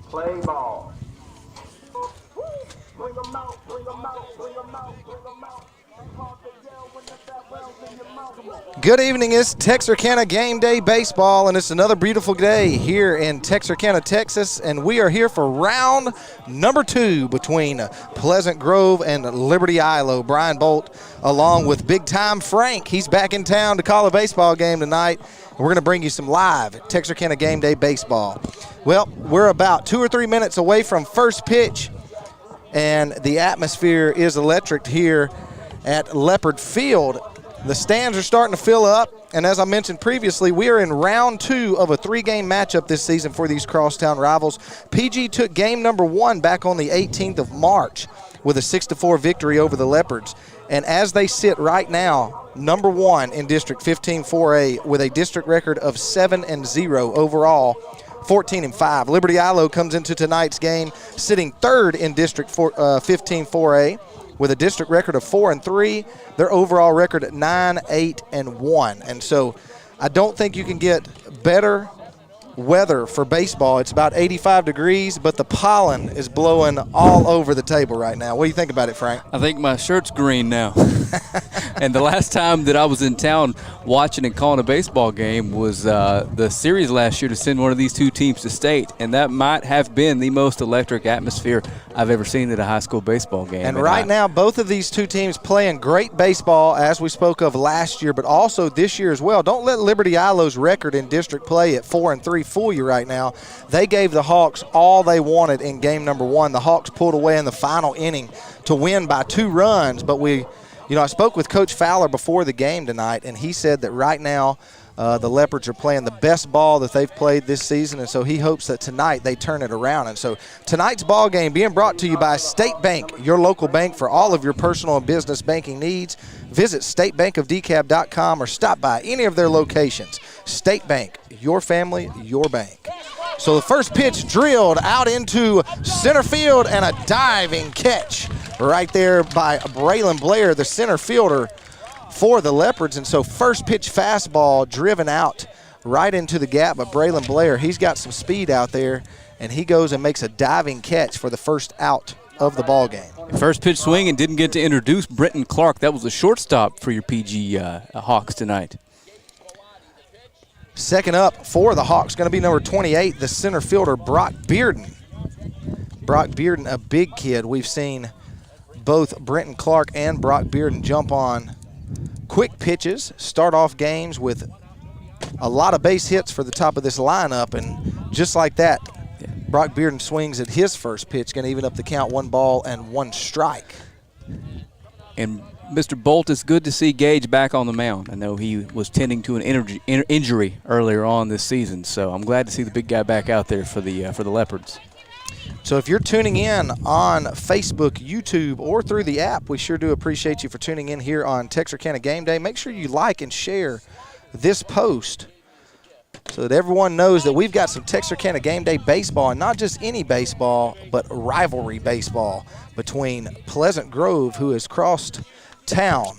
Play ball. Bring 'em out, bring 'em out, bring 'em out, bring 'em out. Ain't hard to yell when the farewell's in your mouth. Come on. Good evening. It's Texarkana Game Day Baseball, and it's another beautiful day here in Texarkana, Texas, and we are here for round number 2 between Pleasant Grove and Liberty Eylau. Brian Bolt along with Big Time Frank. He's back in town to call a baseball game tonight. We're going to bring you some live Texarkana Game Day Baseball. Well, we're about 2 or 3 minutes away from first pitch, and the atmosphere is electric here at Leopard Field. The stands are starting to fill up, and as I mentioned previously, we are in round 2 of a 3-game matchup this season for these crosstown rivals. PG took game number 1 back on the 18th of March with a 6-4 victory over the Leopards. And as they sit right now, number 1 in District 15-4A with a district record of 7-0 overall, 14-5. Liberty Eylau comes into tonight's game sitting 3rd in District 15-4A with a district record of 4-3. Their overall record at 9-8-1. And so I don't think you can get better weather for baseball. It's about 85 degrees, but the pollen is blowing all over the table right now. What do you think about it, Frank? I think my shirt's green now. And the last time that I was in town watching and calling a baseball game was the series last year to send one of these two teams to state, and that might have been the most electric atmosphere I've ever seen at a high school baseball game. And right now, both of these two teams playing great baseball, as we spoke of last year, but also this year as well. Don't let Liberty Eilau's record in district play at 4-3 fool you right now. They gave the Hawks all they wanted in game number 1. The Hawks pulled away in the final inning to win by 2 runs, but I spoke with Coach Fowler before the game tonight, and he said that right now the Leopards are playing the best ball that they've played this season, and so he hopes that tonight they turn it around. And so tonight's ball game being brought to you by State Bank, your local bank for all of your personal and business banking needs. Visit statebankofdecab.com or stop by any of their locations. State Bank, your family, your bank. So the first pitch drilled out into center field, and a diving catch right there by Braylon Blair, the center fielder for the Leopards. And so first pitch fastball driven out right into the gap by Braylon Blair. He's got some speed out there, and he goes and makes a diving catch for the first out of the ball game. First pitch swing, and didn't get to introduce Brenton Clark. That was the shortstop for your PG Hawks tonight. Second up for the Hawks, going to be number 28, the center fielder, Brock Bearden. Brock Bearden, a big kid. We've seen both Brenton Clark and Brock Bearden jump on quick pitches, start off games with a lot of base hits for the top of this lineup, and just like that, Brock Bearden swings at his first pitch, going to even up the count, 1 ball and 1 strike. And Mr. Bolt, it's good to see Gage back on the mound. I know he was tending to an injury earlier on this season, so I'm glad to see the big guy back out there for the Leopards. So if you're tuning in on Facebook, YouTube, or through the app, we sure do appreciate you for tuning in here on Texarkana Game Day. Make sure you like and share this post so that everyone knows that we've got some Texarkana Game Day baseball, and not just any baseball, but rivalry baseball between Pleasant Grove, who has crossed town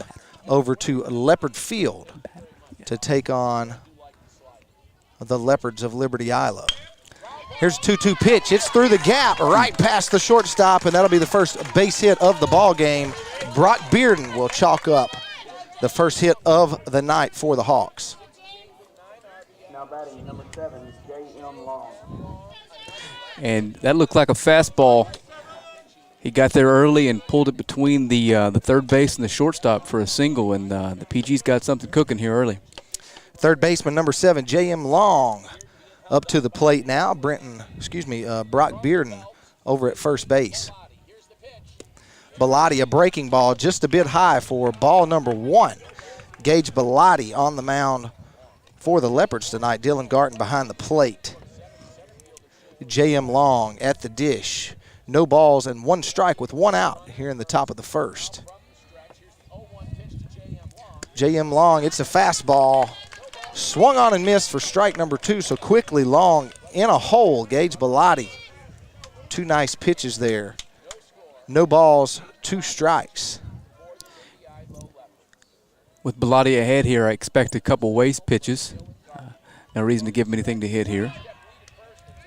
over to Leopard Field to take on the Leopards of Liberty Eylau. Here's a 2-2 pitch. It's through the gap, right past the shortstop, and that'll be the first base hit of the ball game. Brock Bearden will chalk up the first hit of the night for the Hawks. Now batting number 7 is J.M. Long. And that looked like a fastball. He got there early and pulled it between the third base and the shortstop for a single, and the PG's got something cooking here early. Third baseman number 7, J.M. Long, up to the plate now. Brock Bearden over at first base. Bellotti, a breaking ball just a bit high for ball number 1. Gage Bellotti on the mound for the Leopards tonight. Dylan Garton behind the plate. J.M. Long at the dish. No balls and 1 strike with 1 out here in the top of the first. J.M. Long, it's a fastball. Swung on and missed for strike number 2, so quickly Long in a hole. Gage Bellotti, 2 nice pitches there. No balls, 2 strikes. With Bellotti ahead here, I expect a couple waste pitches. No reason to give him anything to hit here.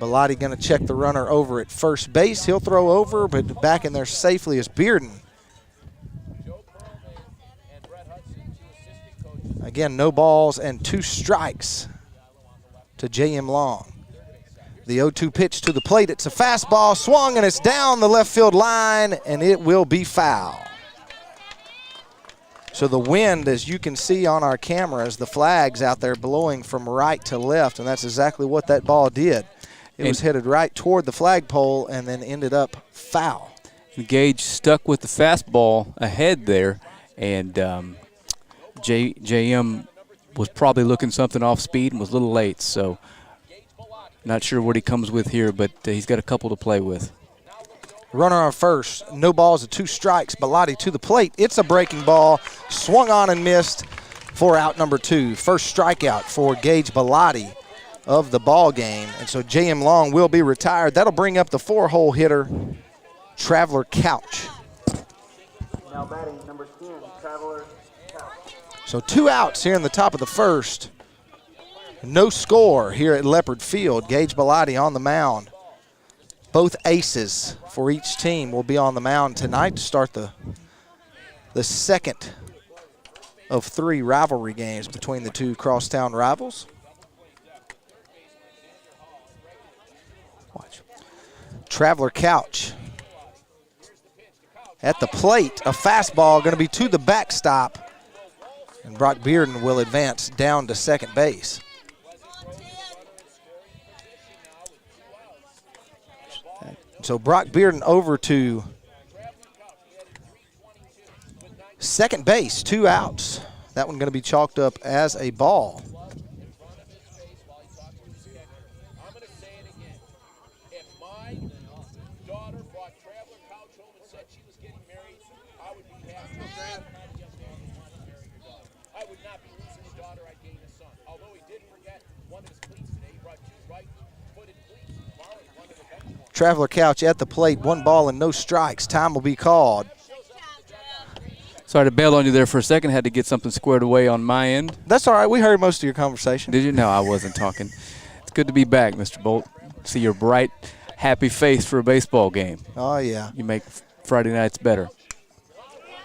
Bellotti going to check the runner over at first base. He'll throw over, but back in there safely is Bearden. Again, no balls and 2 strikes to J.M. Long. The 0-2 pitch to the plate. It's a fastball, swung, and it's down the left field line, and it will be foul. So the wind, as you can see on our cameras, the flags out there blowing from right to left, and that's exactly what that ball did. It was headed right toward the flagpole and then ended up foul. Gage stuck with the fastball ahead there, and JM was probably looking something off speed and was a little late, so not sure what he comes with here, but he's got a couple to play with. Runner on first, no balls and 2 strikes. Bellotti to the plate. It's a breaking ball, swung on and missed for out number 2. First strikeout for Gage Bellotti of the ball game, and so J.M. Long will be retired. That'll bring up the 4-hole hitter, Traveler Couch. Now batting number 10, Traveler Couch. So 2 outs here in the top of the first. No score here at Leopard Field. Gage Bellotti on the mound. Both aces for each team will be on the mound tonight to start the second of 3 rivalry games between the 2 crosstown rivals. Watch. Traveler Couch at the plate. A fastball going to be to the backstop, and Brock Bearden will advance down to second base. So Brock Bearden over to second base, 2 outs. That one going to be chalked up as a ball. Traveler Couch at the plate, 1 ball and no strikes. Time will be called. Sorry to bail on you there for a second. Had to get something squared away on my end. That's all right. We heard most of your conversation. Did you? No, I wasn't talking. It's good to be back, Mr. Bolt. See your bright, happy face for a baseball game. Oh, yeah. You make Friday nights better.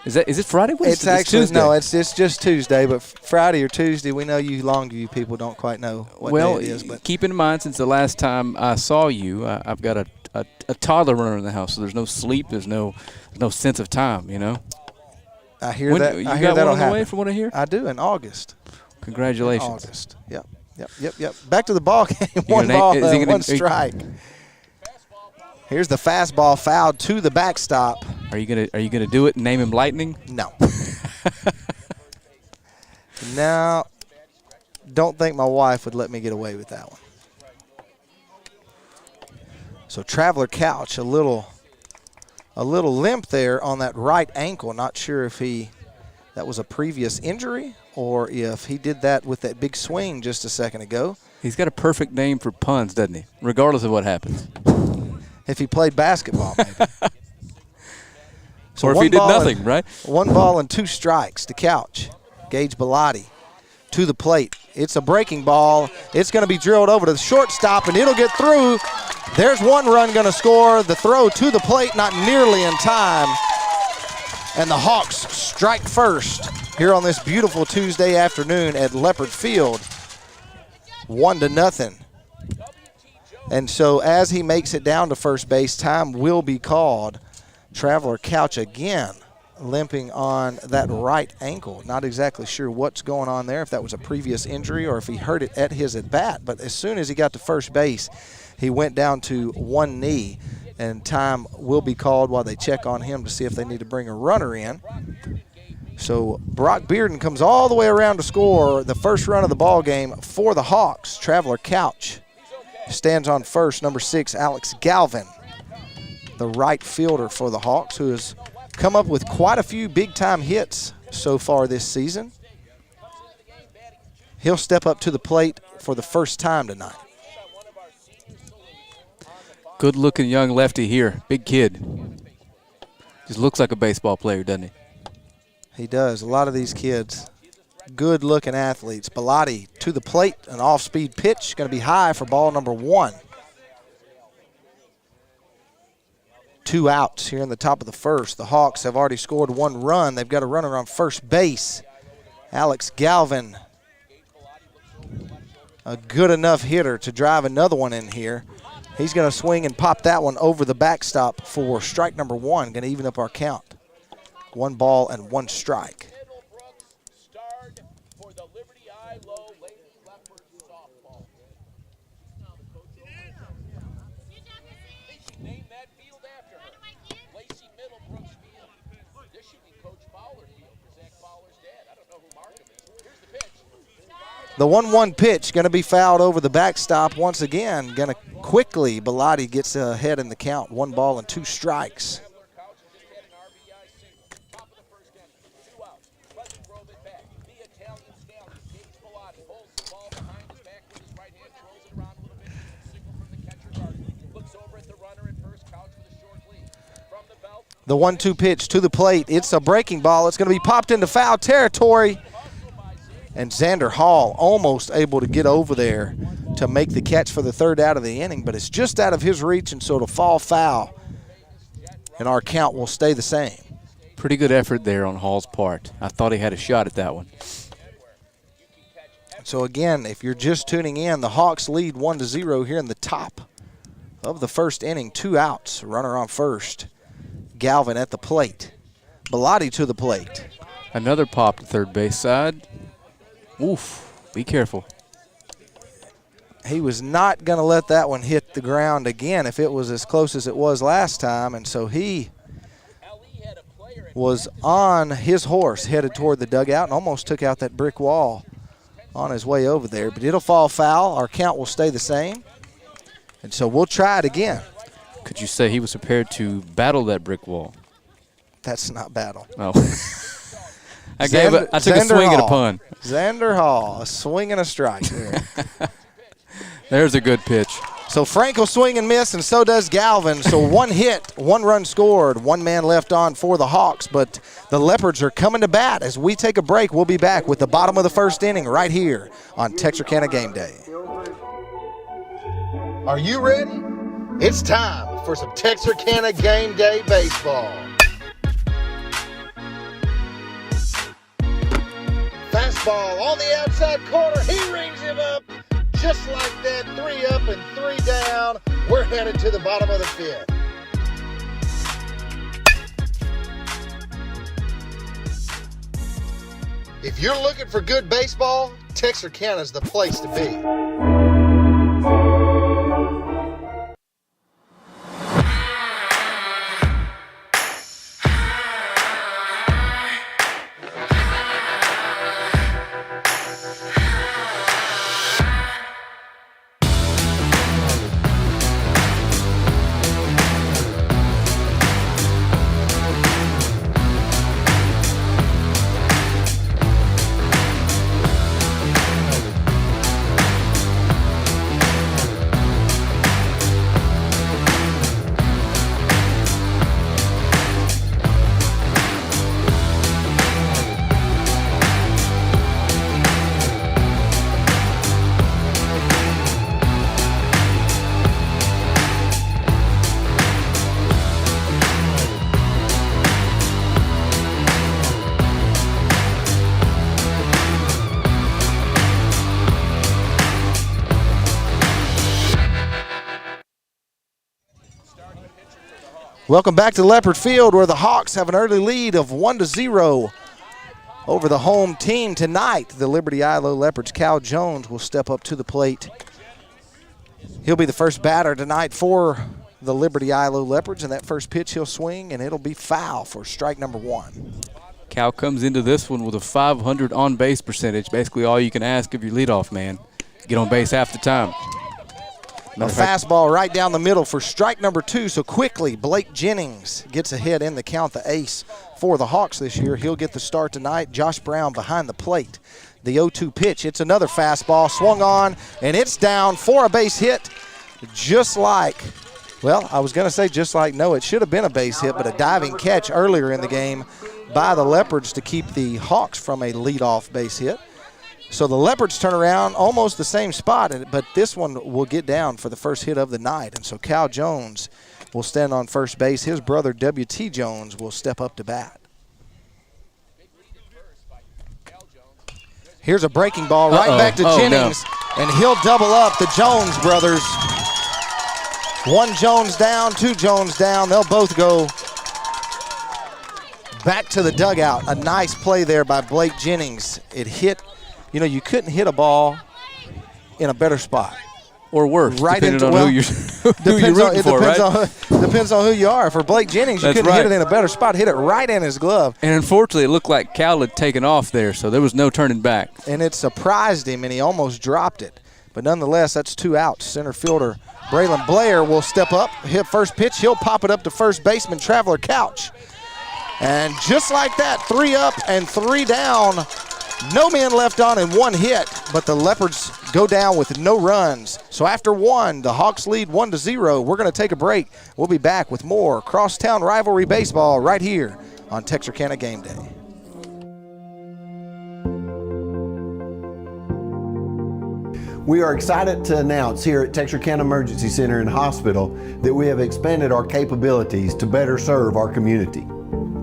Is it Friday? It's actually Tuesday. No, it's just Tuesday, but Friday or Tuesday, we know you Longview people don't quite know what day it is. But keep in mind, since the last time I saw you, I've got a toddler runner in the house, so there's no sleep, there's no sense of time, you know. I hear that. You I hear got that'll one on the way happen. from what I hear? I do in August. Congratulations. In August. Yep. Back to the ball game. 1 ball, 1 strike. Here's the fastball fouled to the backstop. Are you gonna do it and name him Lightning? No. Now, don't think my wife would let me get away with that one. So Traveler Couch, a little limp there on that right ankle. Not sure if that was a previous injury or if he did that with that big swing just a second ago. He's got a perfect name for puns, doesn't he? Regardless of what happens. If he played basketball, maybe. So or if he did nothing, right? 1 ball and 2 strikes to Couch. Gage Bellotti to the plate. It's a breaking ball. It's going to be drilled over to the shortstop, and it'll get through. There's 1 run going to score. The throw to the plate, not nearly in time. And the Hawks strike first here on this beautiful Tuesday afternoon at Leopard Field. 1-0. And so as he makes it down to first base, time will be called. Traveler Couch again limping on that right ankle. Not exactly sure what's going on there, if that was a previous injury or if he hurt it at his at-bat. But as soon as he got to first base, he went down to 1 knee, and time will be called while they check on him to see if they need to bring a runner in. So Brock Bearden comes all the way around to score the first run of the ball game for the Hawks. Traveler Couch stands on first, number 6, Alex Galvin, the right fielder for the Hawks, who has come up with quite a few big-time hits so far this season. He'll step up to the plate for the first time tonight. Good-looking young lefty here, big kid. Just looks like a baseball player, doesn't he? He does. A lot of these kids, good-looking athletes. Bellotti to the plate, an off-speed pitch, going to be high for ball number 1. 2 outs here in the top of the first. The Hawks have already scored 1 run. They've got a runner on first base. Alex Galvin, a good enough hitter to drive another one in here. He's going to swing and pop that one over the backstop for strike number 1, going to even up our count. 1 ball and 1 strike. For the Liberty Eylau Lady Leopards softball. They should name that field after her. Lacey Middlebrooks Field. This should be Coach Fowler Field for Zach Fowler's dad. I don't know who Markham is. Here's the pitch. The 1-1 pitch going to be fouled over the backstop once again. Going to quickly, Bellotti gets ahead in the count. 1 ball and 2 strikes. The 1-2 pitch to the plate. It's a breaking ball. It's going to be popped into foul territory. And Xander Hall almost able to get over there to make the catch for the 3rd out of the inning, but it's just out of his reach, and so it'll fall foul, and our count will stay the same. Pretty good effort there on Hall's part. I thought he had a shot at that one. So again, if you're just tuning in, the Hawks lead 1-0 here in the top of the first inning. 2 outs, runner on first. Galvin at the plate. Bellotti to the plate. Another pop to third base side. Oof, be careful. He was not going to let that one hit the ground again if it was as close as it was last time, and so he was on his horse headed toward the dugout and almost took out that brick wall on his way over there, but it'll fall foul. Our count will stay the same, and so we'll try it again. Could you say he was prepared to battle that brick wall? That's not battle. Oh. I took a swing at a pun. Xander Hall, a swing and a strike there. There's a good pitch. So Frank will swing and miss, and so does Galvin. So 1 hit, 1 run scored, 1 man left on for the Hawks, but the Leopards are coming to bat. As we take a break, we'll be back with the bottom of the first inning right here on Texarkana Game Day. Are you ready? It's time for some Texarkana Game Day baseball. Fastball on the outside corner. He rings him up just like that. 3 up and 3 down. We're headed to the bottom of the 5th. If you're looking for good baseball, Texarkana's the place to be. Welcome back to Leopard Field, where the Hawks have an early lead of 1-0 over the home team tonight. The Liberty Eylau Leopards. Cal Jones will step up to the plate. He'll be the first batter tonight for the Liberty Eylau Leopards, and that first pitch he'll swing, and it'll be foul for strike number 1. Cal comes into this one with a .500 on-base percentage. Basically all you can ask of your leadoff man. Get on base half the time. A fastball right down the middle for strike number 2. So quickly, Blake Jennings gets ahead in the count, the ace for the Hawks this year. He'll get the start tonight. Josh Brown behind the plate. The 0-2 pitch. It's another fastball. Swung on, and it's down for a base hit. Just like, well, I was going to say just like, no, it should have been a base hit, but a diving catch earlier in the game by the Leopards to keep the Hawks from a leadoff base hit. So the Leopards turn around almost the same spot, but this one will get down for the first hit of the night. And so Cal Jones will stand on first base. His brother, W.T. Jones, will step up to bat. Here's a breaking ball right back to Jennings, and he'll double up the Jones brothers. One Jones down, two Jones down. They'll both go back to the dugout. A nice play there by Blake Jennings. It hit, you know, you couldn't hit a ball in a better spot. Or worse, right depending into, on who you're rooting for, right? Depends on who you are. For Blake Jennings, you couldn't hit it in a better spot. Hit it right in his glove. And unfortunately, it looked like Cal had taken off there, so there was no turning back. And it surprised him, and he almost dropped it. But nonetheless, that's 2 outs. Center fielder Braylon Blair will step up, hit first pitch. He'll pop it up to first baseman Traveler Couch. And just like that, 3 up and 3 down. No men left on and 1 hit, but the Leopards go down with no runs. So after 1, the Hawks lead 1-0. We're going to take a break. We'll be back with more crosstown rivalry baseball right here on Texarkana Game Day. We are excited to announce here at Texarkana Emergency Center and Hospital that we have expanded our capabilities to better serve our community.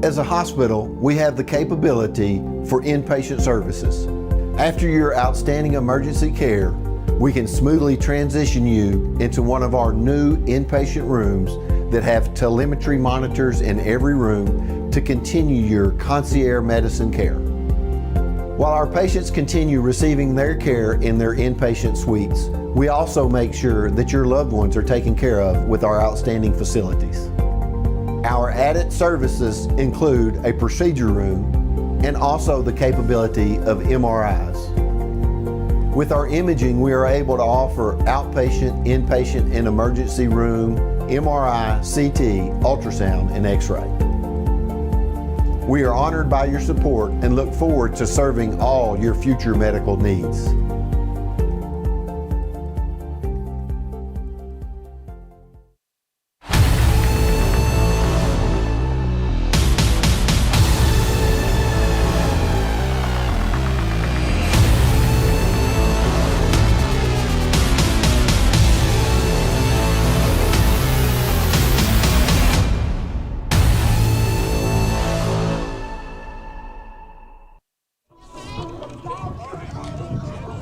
As a hospital, we have the capability for inpatient services. After your outstanding emergency care, we can smoothly transition you into one of our new inpatient rooms that have telemetry monitors in every room to continue your concierge medicine care. While our patients continue receiving their care in their inpatient suites, we also make sure that your loved ones are taken care of with our outstanding facilities. Our added services include a procedure room and also the capability of MRIs. With our imaging, we are able to offer outpatient, inpatient, and emergency room MRI, CT, ultrasound, and X-ray. We are honored by your support and look forward to serving all your future medical needs.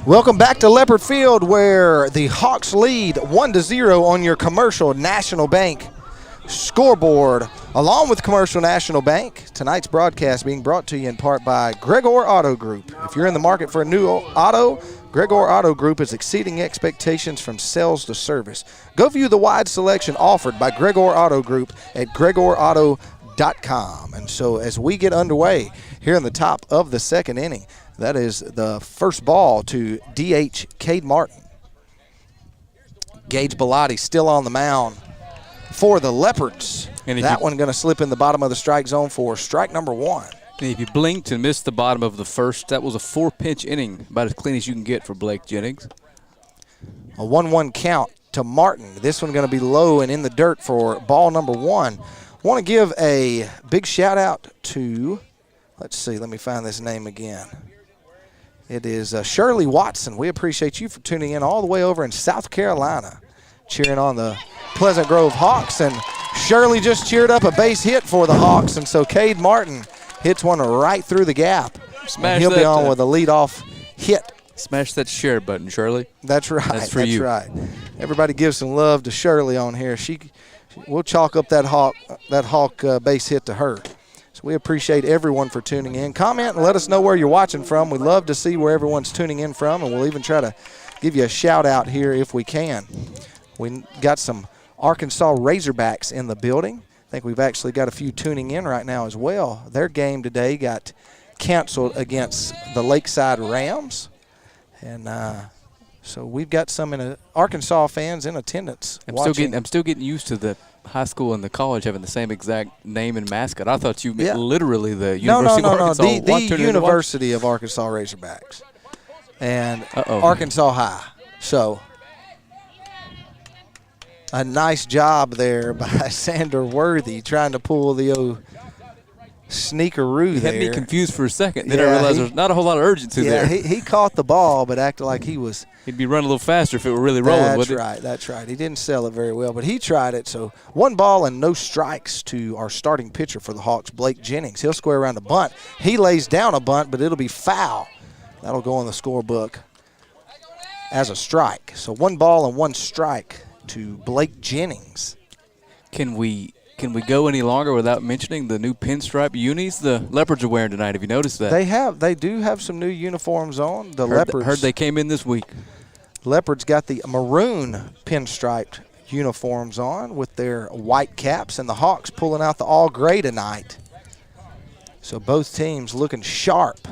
Welcome back to Leopard Field, where the Hawks lead 1-0 on your Commercial National Bank scoreboard. Along with Commercial National Bank, tonight's broadcast being brought to you in part by Gregor Auto Group. If you're in the market for a new auto, Gregor Auto Group is exceeding expectations from sales to service. Go view the wide selection offered by Gregor Auto Group at gregorauto.com. And so as we get underway here in the top of the second inning, that is the first ball to DH Cade Martin. Gage Bellotti still on the mound for the Leopards. And that one going to slip in the bottom of the strike zone for strike number 1. And if you blinked and missed the bottom of the first, that was a 4-pitch inning, about as clean as you can get for Blake Jennings. A 1-1 count to Martin. This one going to be low and in the dirt for ball number 1. Want to give a big shout out to, let's see, let me find this name again. It is Shirley Watson. We appreciate you for tuning in all the way over in South Carolina, cheering on the Pleasant Grove Hawks. And Shirley just cheered up a base hit for the Hawks, and so Cade Martin hits one right through the gap. And he'll be on with a leadoff hit. Smash that share button, Shirley. That's right. That's for you. Right. Everybody give some love to Shirley on here. We'll chalk up that Hawk base hit to her. We appreciate everyone for tuning in. Comment and let us know where you're watching from. We'd love to see where everyone's tuning in from, and we'll even try to give you a shout-out here if we can. We got some Arkansas Razorbacks in the building. I think we've actually got a few tuning in right now as well. Their game today got canceled against the Lakeside Rams. And so we've got some Arkansas fans in attendance watching. I'm still getting used to the high school and the college having the same exact name and mascot. I thought you meant literally the University of Arkansas. No. The University of Arkansas Razorbacks and Arkansas High. So a nice job there by Sander Worthy trying to pull the sneakeroo He there. had me confused for a second. Then I Yeah, realized there's not a whole lot of urgency there. He caught the ball, but acted like he was. He'd be running a little faster if it were really rolling, wouldn't it? That's right. He didn't sell it very well, but he tried it. So 1 ball and no strikes to our starting pitcher for the Hawks, Blake Jennings. He'll square around a bunt. He lays down a bunt, but it'll be foul. That'll go in the scorebook as a strike. So 1 ball and 1 strike to Blake Jennings. Can we go any longer without mentioning the new pinstripe unis the Leopards are wearing tonight? Have you noticed that? They do have some new uniforms on. The Leopards. Heard they came in this week. Leopards got the maroon pinstriped uniforms on with their white caps, and the Hawks pulling out the all gray tonight. So both teams looking sharp.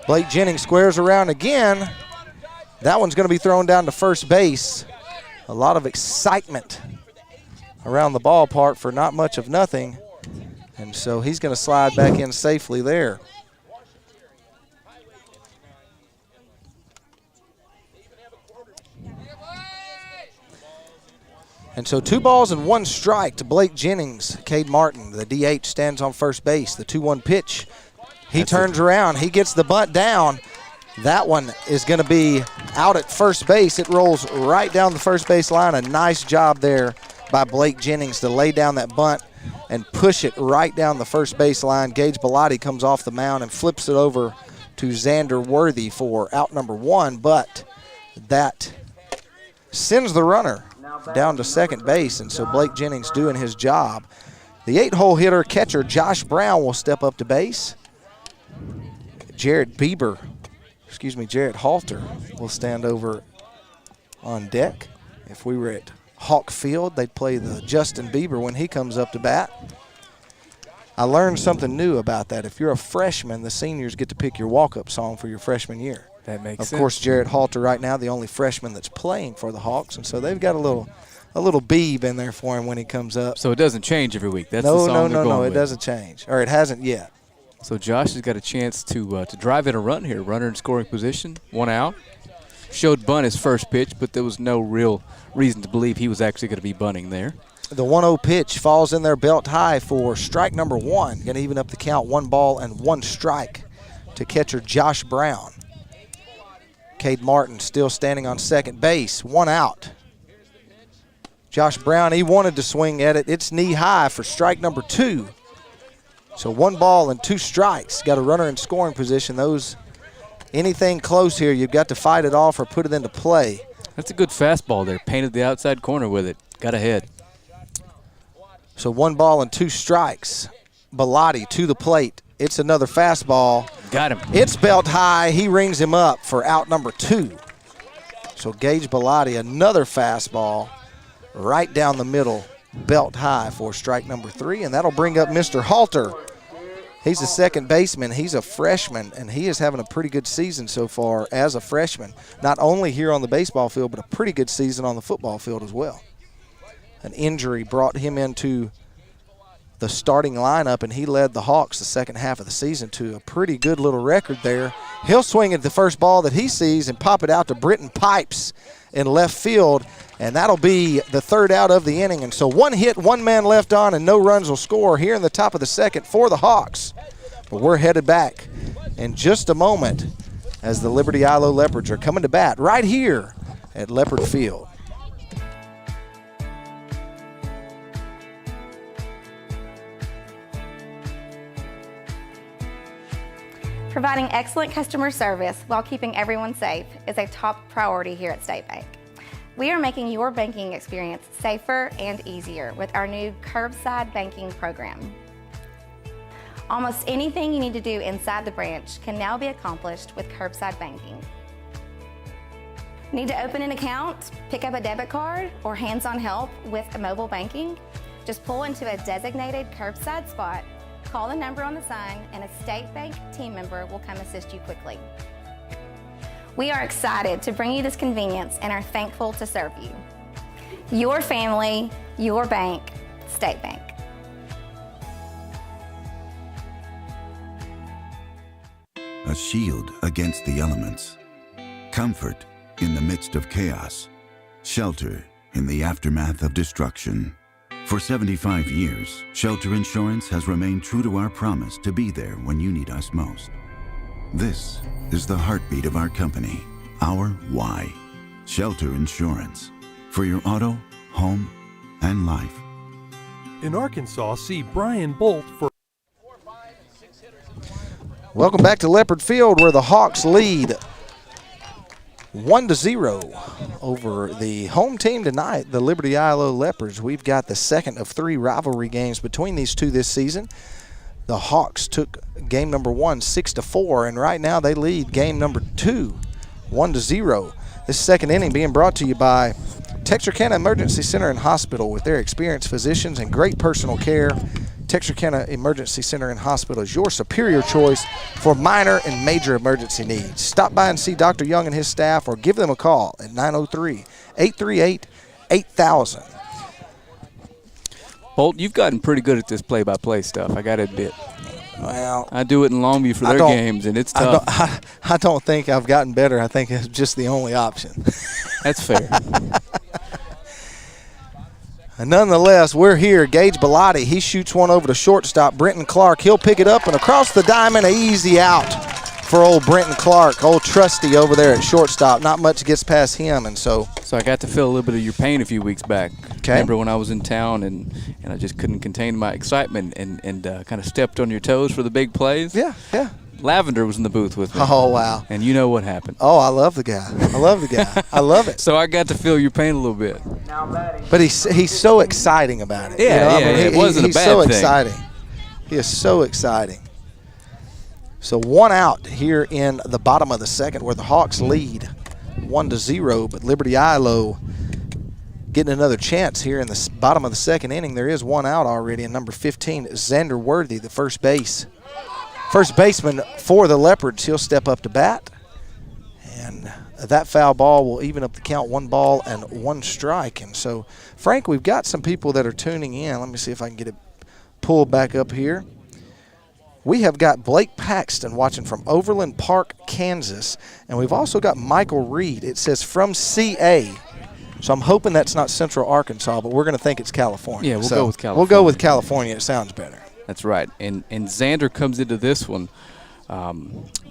Blake Jennings squares around again. That one's going to be thrown down to first base. A lot of excitement around the ballpark for not much of nothing. And so he's going to slide back in safely there. And so 2 balls and 1 strike to Blake Jennings. Cade Martin, the DH, stands on first base. The 2-1 pitch. He turns around. He gets the bunt down. That one is going to be out at first base. It rolls right down the first base line. A nice job there by Blake Jennings to lay down that bunt and push it right down the first base line. Gage Bellotti comes off the mound and flips it over to Xander Worthy for out number 1, but that sends the runner down to second base, and so Blake Jennings doing his job. The 8-hole hitter, catcher Josh Brown will step up to base. Jarrett Halter will stand over on deck. If we were at Hawk Field, they'd play the Justin Bieber when he comes up to bat. I learned something new about that. If you're a freshman, the seniors get to pick your walk-up song for your freshman year. That makes sense. Of course, Jarrett Halter right now, the only freshman that's playing for the Hawks, and so they've got a little beeb in there for him when he comes up. So it doesn't change every week. That's the song they're going it with. doesn't change, or it hasn't yet. So Josh has got a chance to drive in a run here. Runner in scoring position, 1 out. Showed bunt his first pitch, but there was no real reason to believe he was actually going to be bunting there. The 1-0 pitch falls in there belt high for strike number 1. Going to even up the count, 1 ball and 1 strike to catcher Josh Brown. Cade Martin still standing on second base, 1 out. Josh Brown, he wanted to swing at it. It's knee high for strike number 2. So 1 ball and 2 strikes. Got a runner in scoring position. Anything close here, you've got to fight it off or put it into play. That's a good fastball there. Painted the outside corner with it. Got ahead. So 1 ball and 2 strikes. Bellotti to the plate. It's another fastball. Got him. It's belt high. He rings him up for out number 2. So Gage Bellotti, another fastball right down the middle, belt high for strike number 3, and that'll bring up Mr. Halter. He's a second baseman. He's a freshman, and he is having a pretty good season so far as a freshman, not only here on the baseball field, but a pretty good season on the football field as well. An injury brought him into the starting lineup, and he led the Hawks the second half of the season to a pretty good little record there. He'll swing at the first ball that he sees and pop it out to Britton Pipes in left field, and that'll be the 3rd out of the inning. And so 1 hit, 1 man left on, and no runs will score here in the top of the 2nd for the Hawks. But we're headed back in just a moment as the Liberty Eylau Leopards are coming to bat right here at Leopard Field. Providing excellent customer service while keeping everyone safe is a top priority here at State Bank. We are making your banking experience safer and easier with our new curbside banking program. Almost anything you need to do inside the branch can now be accomplished with curbside banking. Need to open an account, pick up a debit card, or hands-on help with mobile banking? Just pull into a designated curbside spot, call the number on the sign, and a State Bank team member will come assist you quickly. We are excited to bring you this convenience and are thankful to serve you. Your family, your bank, State Bank. A shield against the elements. Comfort in the midst of chaos. Shelter in the aftermath of destruction. For 75 years, Shelter Insurance has remained true to our promise to be there when you need us most. This is the heartbeat of our company, our why. Shelter Insurance. For your auto, home, and life. In Arkansas, see Brian Bolt for. Welcome back to Leopard Field, where the Hawks lead 1-0 over the home team tonight, the Liberty Eylau Leopards. We've got the second of 3 rivalry games between these two this season. The Hawks took game number 1 6-4, and right now they lead game number 2 1-0. This second inning being brought to you by Texarkana Emergency Center and Hospital. With their experienced physicians and great personal care, Texarkana Emergency Center and Hospital is your superior choice for minor and major emergency needs. Stop by and see Dr. Young and his staff, or give them a call at 903-838-8000. Bolt, you've gotten pretty good at this play-by-play stuff, I got to admit. Well, I do it in Longview for their games, and it's tough. I don't think I've gotten better. I think it's just the only option. That's fair. And nonetheless, we're here. Gage Bellotti, he shoots one over to shortstop. Brenton Clark, he'll pick it up, and across the diamond, an easy out for old Brenton Clark, old trusty over there at shortstop. Not much gets past him, and so I got to feel a little bit of your pain a few weeks back. Okay. Remember when I was in town and I just couldn't contain my excitement and kind of stepped on your toes for the big plays? Yeah. Lavender was in the booth with me. Oh, wow. And you know what happened. Oh, I love the guy. I love it. So I got to feel your pain a little bit. But he's so exciting about it. Yeah, it wasn't a bad so thing. Exciting. He is so exciting. So 1 out here in the bottom of the second, where the Hawks lead 1-0, but Liberty Eylau getting another chance here in the bottom of the second inning. There is 1 out already, and number 15, Xander Worthy, the first baseman for the Leopards. He'll step up to bat, and that foul ball will even up the count, 1 ball and 1 strike. And so, Frank, we've got some people that are tuning in. Let me see if I can get it pulled back up here. We have got Blake Paxton watching from Overland Park, Kansas, and we've also got Michael Reed. It says from CA, so I'm hoping that's not Central Arkansas, but we're going to think it's California. Yeah, we'll go with California. We'll go with California. It sounds better. That's right. And Xander comes into this one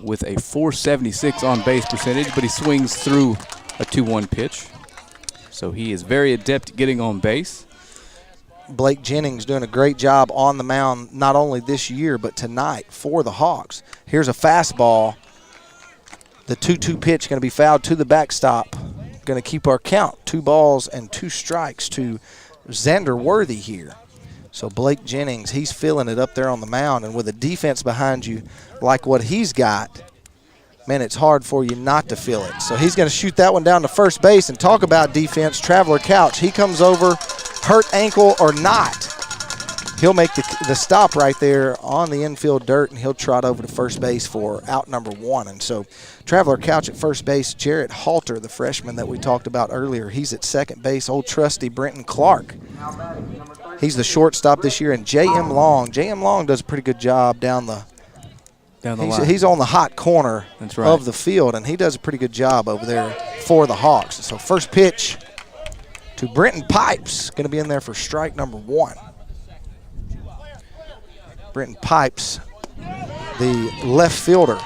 with a .476 on-base percentage, but he swings through a 2-1 pitch. So he is very adept at getting on base. Blake Jennings doing a great job on the mound, not only this year but tonight for the Hawks. Here's a fastball. The 2-2 pitch going to be fouled to the backstop. Going to keep our count, 2 balls and 2 strikes to Xander Worthy here. So Blake Jennings, he's feeling it up there on the mound, and with a defense behind you like what he's got, man, it's hard for you not to feel it. So he's going to shoot that one down to first base. And talk about defense, Traveler Couch, he comes over, hurt ankle or not, he'll make the stop right there on the infield dirt, and he'll trot over to first base for out number 1. And so Traveler Couch at first base, Jarrett Halter, the freshman that we talked about earlier, he's at second base, old trusty Brenton Clark. He's the shortstop this year, and J.M. Long. J.M. Long does a pretty good job down the line. He's on the hot corner of the field, and he does a pretty good job over there for the Hawks. So first pitch to Brenton Pipes, going to be in there for strike number 1. Brenton Pipes, the left fielder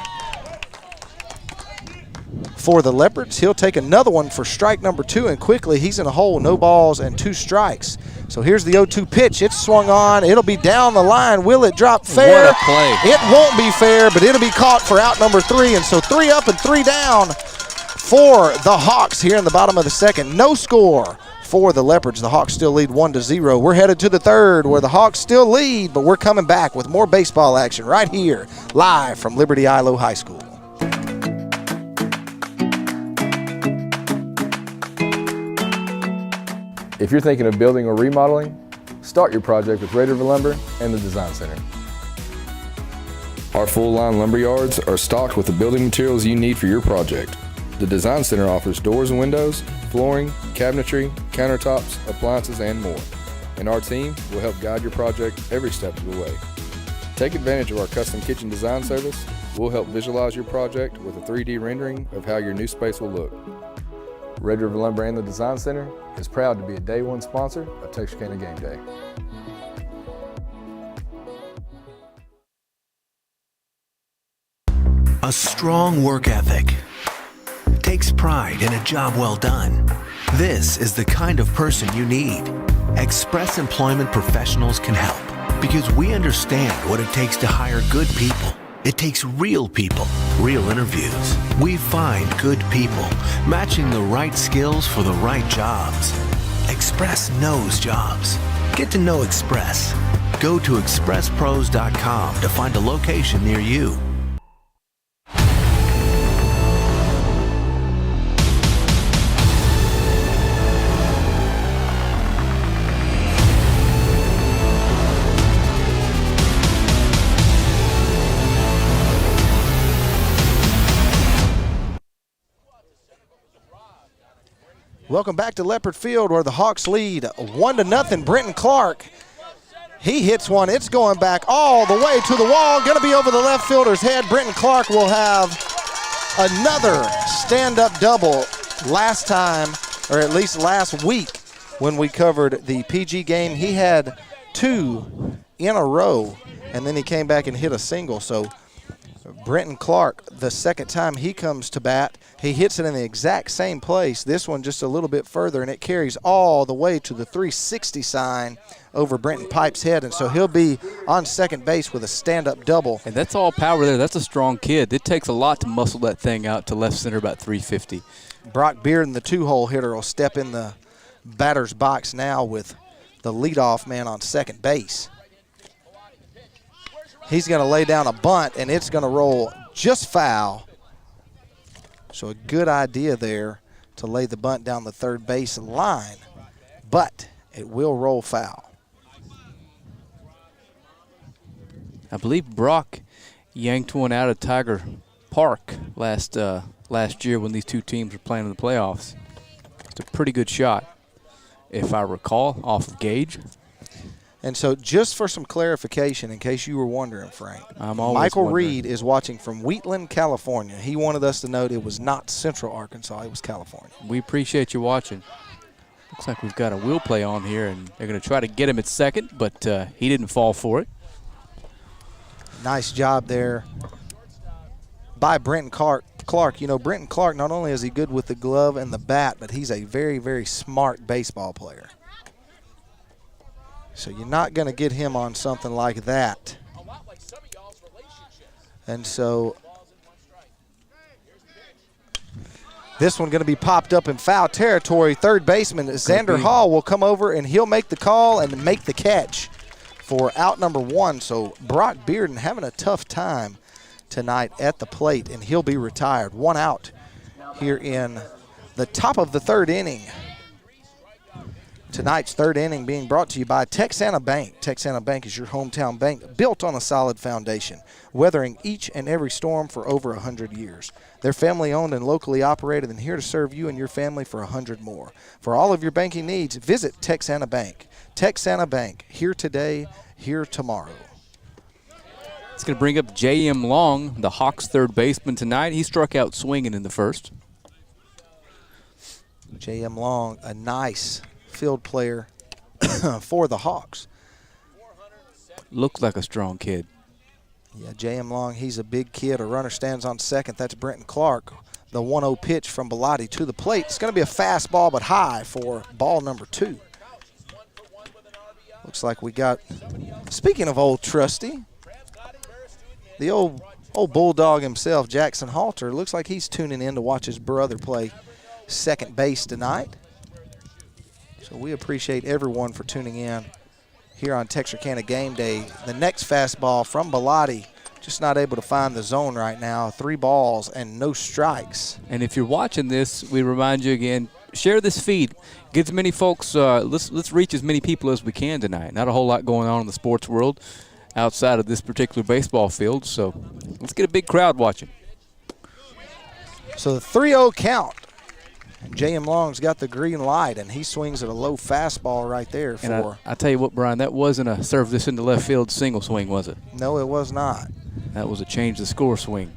for the Leopards. He'll take another one for strike number 2, and quickly he's in a hole, no balls and 2 strikes. So here's the 0-2 pitch. It's swung on. It'll be down the line. Will it drop fair? What a play. It won't be fair, but it'll be caught for out number 3. And so 3 up and 3 down for the Hawks here in the bottom of the second. No score for the Leopards. The Hawks still lead 1-0. We're headed to the third, where the Hawks still lead, but we're coming back with more baseball action right here, live from Liberty Eylau High School. If you're thinking of building or remodeling, start your project with Red River Lumber and the Design Center. Our full-line lumber yards are stocked with the building materials you need for your project. The Design Center offers doors and windows, flooring, cabinetry, countertops, appliances, and more. And our team will help guide your project every step of the way. Take advantage of our custom kitchen design service. We'll help visualize your project with a 3D rendering of how your new space will look. Red River Lumber and the Design Center is proud to be a Day One sponsor of Texarkana Game Day. A strong work ethic takes pride in a job well done. This is the kind of person you need. Express Employment Professionals can help because we understand what it takes to hire good people. It takes real people, real interviews. We find good people, matching the right skills for the right jobs. Express knows jobs. Get to know Express. Go to expresspros.com to find a location near you. Welcome back to Leopard Field where the Hawks lead 1-0. Brenton Clark, he hits one. It's going back all the way to the wall. Going to be over the left fielder's head. Brenton Clark will have another stand-up double last time, or at least last week when we covered the PG game. He had 2 in a row, and then he came back and hit a single. So Brenton Clark, the second time he comes to bat, he hits it in the exact same place. This one just a little bit further, and it carries all the way to the 360 sign over Brenton Pipe's head, and so he'll be on second base with a stand-up double. And that's all power there. That's a strong kid. It takes a lot to muscle that thing out to left center about 350. Brock Bearden, the 2-hole hitter, will step in the batter's box now with the leadoff man on second base. He's going to lay down a bunt, and it's going to roll just foul. So a good idea there to lay the bunt down the third base line, but it will roll foul. I believe Brock yanked one out of Tiger Park last year when these two teams were playing in the playoffs. It's a pretty good shot, if I recall, off of Gage. And so just for some clarification, in case you were wondering, Frank, Michael Reed is watching from Wheatland, California. He wanted us to note it was not Central Arkansas, it was California. We appreciate you watching. Looks like we've got a wheel play on here, and they're going to try to get him at second, but he didn't fall for it. Nice job there by Brenton Clark. You know, Brenton Clark, not only is he good with the glove and the bat, but he's a very, very smart baseball player. So you're not going to get him on something like that. And so this one going to be popped up in foul territory. Third baseman Xander Hall will come over, and he'll make the call and make the catch for out number 1. So Brock Bearden having a tough time tonight at the plate, and he'll be retired. 1 out here in the top of the third inning. Tonight's third inning being brought to you by Texana Bank. Texana Bank is your hometown bank built on a solid foundation, weathering each and every storm for over 100 years. They're family-owned and locally operated and here to serve you and your family for 100 more. For all of your banking needs, visit Texana Bank. Texana Bank, here today, here tomorrow. It's going to bring up J.M. Long, the Hawks' third baseman tonight. He struck out swinging in the first. J.M. Long, a nice field player for the Hawks. Looks like a strong kid. Yeah, J.M. Long, he's a big kid. A runner stands on second. That's Brenton Clark. The 1-0 pitch from Bellotti to the plate. It's going to be a fastball, but high for ball number 2. Looks like we got, speaking of old Trusty, the old Bulldog himself, Jackson Halter, looks like he's tuning in to watch his brother play second base tonight. So we appreciate everyone for tuning in here on Texarkana Game Day. The next fastball from Bellotti, just not able to find the zone right now. 3 balls and no strikes. And if you're watching this, we remind you again, share this feed. Get as many folks, let's reach as many people as we can tonight. Not a whole lot going on in the sports world outside of this particular baseball field, so let's get a big crowd watching. So the 3-0 count. J.M. Long's got the green light, and he swings at a low fastball right there. And I tell you what, Brian, that wasn't a serve this into left field single swing, was it? No, it was not. That was a change the score swing.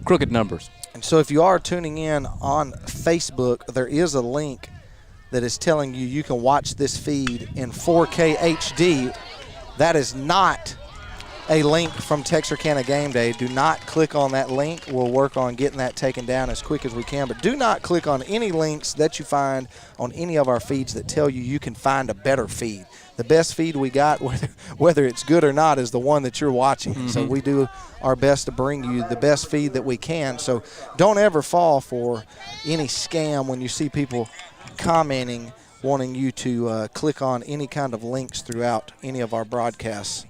crooked numbers. And so if you are tuning in on Facebook, there is a link that is telling you can watch this feed in 4K HD. That is not a link from Texarkana Game Day. Do not click on that link. We'll work on getting that taken down as quick as we can. But do not click on any links that you find on any of our feeds that tell you can find a better feed. The best feed we got, whether it's good or not, is the one that you're watching. Mm-hmm. So we do our best to bring you the best feed that we can. So don't ever fall for any scam when you see people commenting, wanting you to click on any kind of links throughout any of our broadcasts.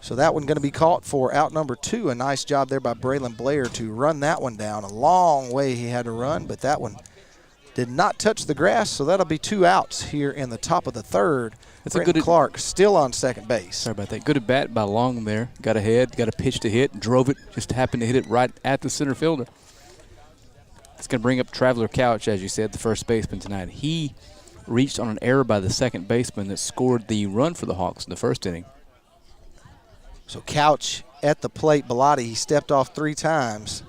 So that one going to be caught for out number 2. A nice job there by Braylon Blair to run that one down. A long way he had to run, but that one did not touch the grass, so that'll be 2 outs here in the top of the 3rd. Brenton Clark still on second base. Sorry about that. Good at bat by Long there. Got ahead, got a pitch to hit, drove it, just happened to hit it right at the center fielder. It's going to bring up Traveler Couch, as you said, the first baseman tonight. He reached on an error by the second baseman that scored the run for the Hawks in the first inning. So Couch at the plate. Bellotti, he stepped off 3 times.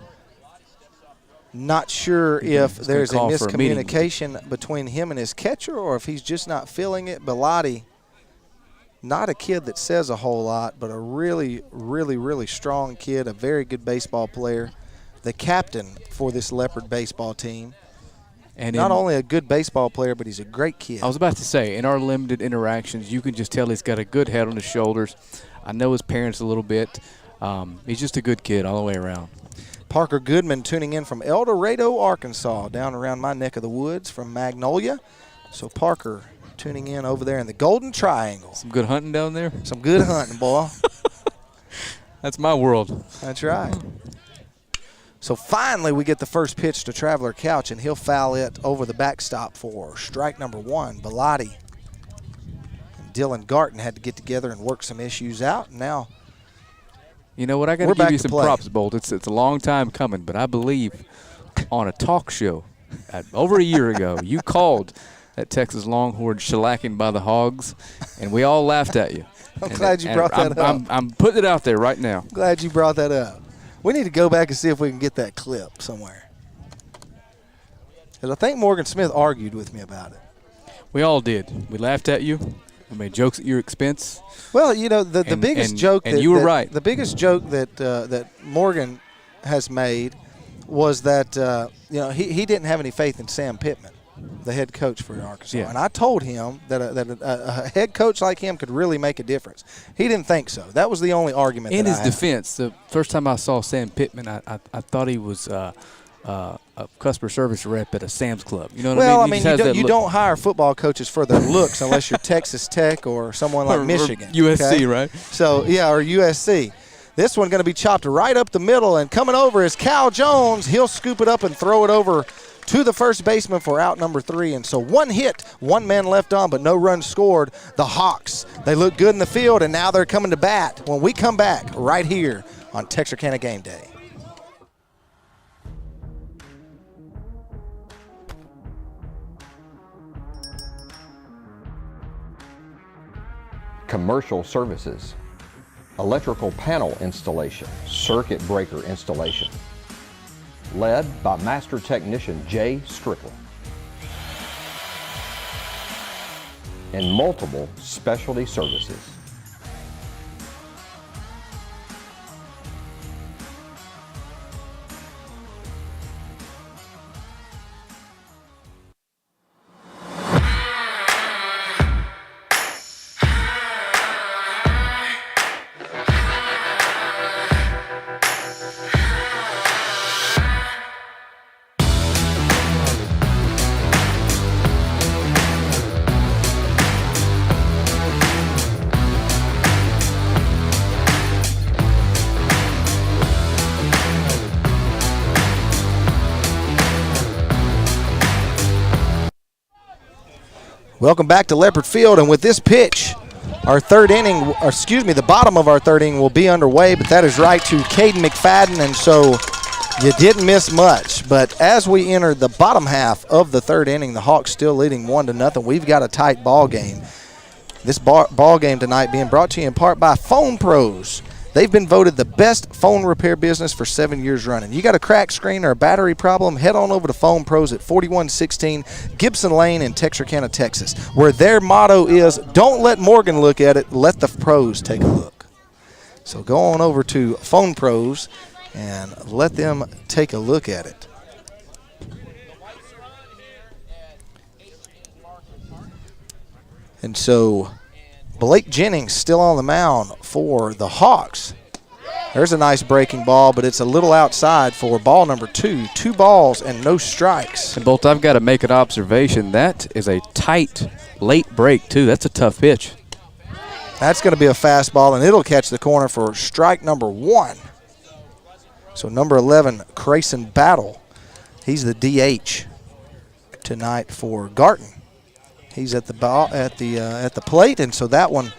Not sure if there's a miscommunication between him and his catcher or if he's just not feeling it. Bellotti, not a kid that says a whole lot, but a really, really, really strong kid, a very good baseball player, the captain for this Leopard baseball team. And not only a good baseball player, but he's a great kid. I was about to say, in our limited interactions, you can just tell he's got a good head on his shoulders. I know his parents a little bit. He's just a good kid all the way around. Parker Goodman tuning in from El Dorado, Arkansas, down around my neck of the woods from Magnolia. So Parker tuning in over there in the Golden Triangle. Some good hunting down there? Some good hunting, boy. That's my world. That's right. So finally we get the first pitch to Traveler Couch, and he'll foul it over the backstop for strike number 1. Bellotti and Dylan Garton had to get together and work some issues out. Now, you know what? I got to give you some props, Bolt. It's a long time coming, but I believe on a talk show over a year ago, you called that Texas Longhorn shellacking by the Hogs, and we all laughed at you. I'm glad you brought that up. I'm putting it out there right now. Glad you brought that up. We need to go back and see if we can get that clip somewhere. Because I think Morgan Smith argued with me about it. We all did. We laughed at you. We made jokes at your expense. Well, you know, the biggest joke and you were right. The biggest joke that Morgan has made was that he didn't have any faith in Sam Pittman, the head coach for Arkansas. Yeah. And I told him that a head coach like him could really make a difference. He didn't think so. That was the only argument. In his defense, the first time I saw Sam Pittman, I thought he was a customer service rep at a Sam's Club. You know what I mean? Well, you don't hire football coaches for their looks unless you're Texas Tech or someone like Michigan. Or USC, okay? Right? So, yeah, or USC. This one going to be chopped right up the middle, and coming over is Cal Jones. He'll scoop it up and throw it over to the first baseman for out number 3. And so 1 hit, 1 man left on, but no runs scored. The Hawks, they look good in the field, and now they're coming to bat when we come back right here on Texarkana Game Day. Commercial services, electrical panel installation, circuit breaker installation, led by Master Technician Jay Strickland, and multiple specialty services. Welcome back to Leopard Field, and with this pitch, our third inning, the bottom of our third inning will be underway, but that is right to Caden McFadden, and so you didn't miss much. But as we enter the bottom half of the third inning, the Hawks still leading 1-0. We've got a tight ball game. This ball game tonight being brought to you in part by Phone Pros. They've been voted the best phone repair business for 7 years running. You got a cracked screen or a battery problem, head on over to Phone Pros at 4116 Gibson Lane in Texarkana, Texas, where their motto is, don't let Morgan look at it, let the pros take a look. So go on over to Phone Pros and let them take a look at it. And so Blake Jennings still on the mound for the Hawks. There's a nice breaking ball, but it's a little outside for ball number 2. 2 balls and no strikes. And Bolt, I've got to make an observation. That is a tight, late break, too. That's a tough pitch. That's going to be a fastball, and it'll catch the corner for strike number 1. So number 11, Crayson Battle. He's the DH tonight for Garton. He's at the plate, and so that one,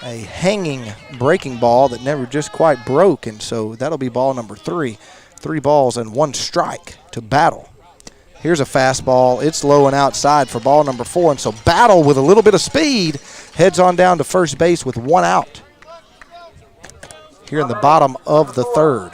a hanging breaking ball that never just quite broke, and so that'll be ball number 3. 3 balls and 1 strike to Battle. Here's a fastball. It's low and outside for ball number 4, and so Battle with a little bit of speed heads on down to first base with 1 out. Here in the bottom of the 3rd.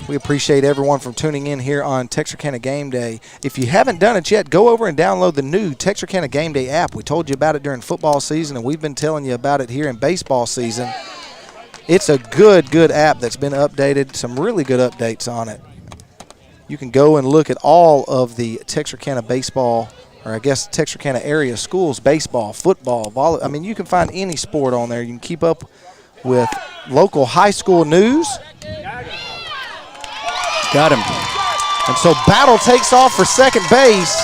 We appreciate everyone for tuning in here on Texarkana Game Day. If you haven't done it yet, go over and download the new Texarkana Game Day app. We told you about it during football season, and we've been telling you about it here in baseball season. It's a good app that's been updated, some really good updates on it. You can go and look at all of the Texarkana baseball, or I guess Texarkana area schools, baseball, football, volleyball. I mean, you can find any sport on there. You can keep up with local high school news. Got him. And so Battle takes off for second base.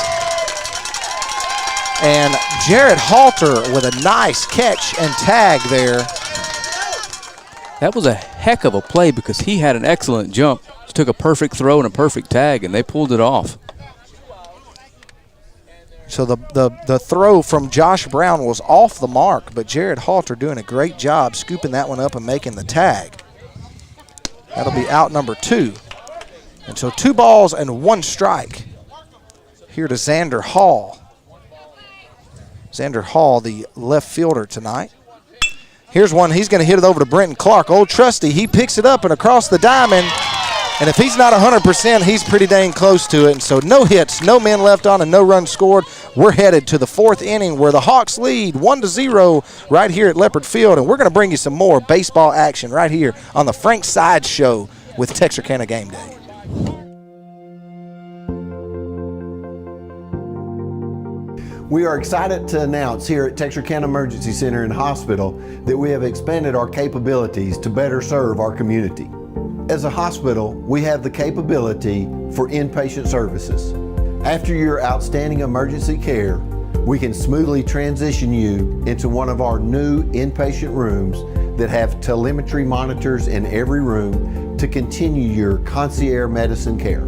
And Jared Halter with a nice catch and tag there. That was a heck of a play because he had an excellent jump. Took a perfect throw and a perfect tag, and they pulled it off. So the throw from Josh Brown was off the mark, but Jared Halter doing a great job scooping that one up and making the tag. That'll be out number 2. And so 2 balls and 1 strike here to Xander Hall. Xander Hall, the left fielder tonight. Here's one. He's going to hit it over to Brenton Clark. Old Trusty, he picks it up and across the diamond. And if he's not 100%, he's pretty dang close to it. And so no hits, no men left on, and no runs scored. We're headed to the 4th inning where the Hawks lead 1-0 right here at Leopard Field. And we're going to bring you some more baseball action right here on the Frank Side Show with Texarkana Game Day. We are excited to announce here at Texarkana Emergency Center and Hospital that we have expanded our capabilities to better serve our community. As a hospital, we have the capability for inpatient services. After your outstanding emergency care, we can smoothly transition you into one of our new inpatient rooms that have telemetry monitors in every room to continue your concierge medicine care.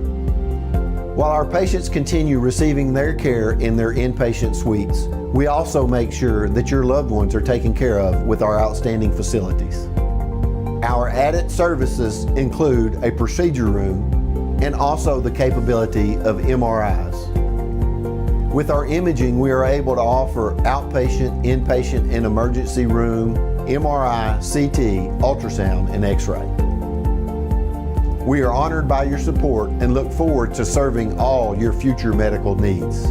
While our patients continue receiving their care in their inpatient suites, we also make sure that your loved ones are taken care of with our outstanding facilities. Our added services include a procedure room and also the capability of MRIs. With our imaging, we are able to offer outpatient, inpatient, and emergency room, MRI, CT, ultrasound, and X-ray. We are honored by your support and look forward to serving all your future medical needs.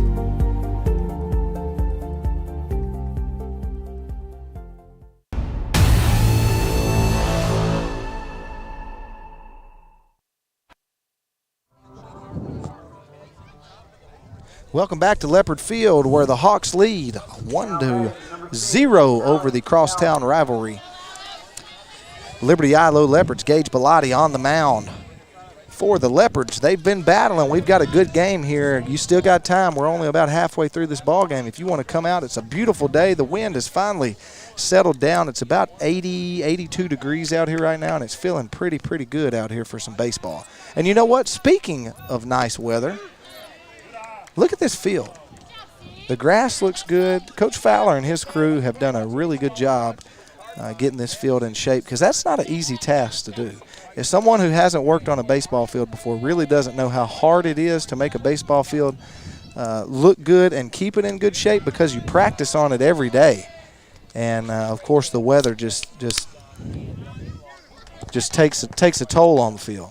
Welcome back to Leopard Field where the Hawks lead 1-0 over the crosstown rivalry. Liberty Eylau Leopards, Gage Bellotti on the mound. For the Leopards, they've been battling. We've got a good game here. You still got time. We're only about halfway through this ball game. If you want to come out, it's a beautiful day. The wind has finally settled down. It's about 80, 82 degrees out here right now, and it's feeling pretty good out here for some baseball. And you know what? Speaking of nice weather, look at this field. The grass looks good. Coach Fowler and his crew have done a really good job getting this field in shape, because that's not an easy task to do. If someone who hasn't worked on a baseball field before really doesn't know how hard it is to make a baseball field look good and keep it in good shape because you practice on it every day. And, of course, the weather just takes a toll on the field.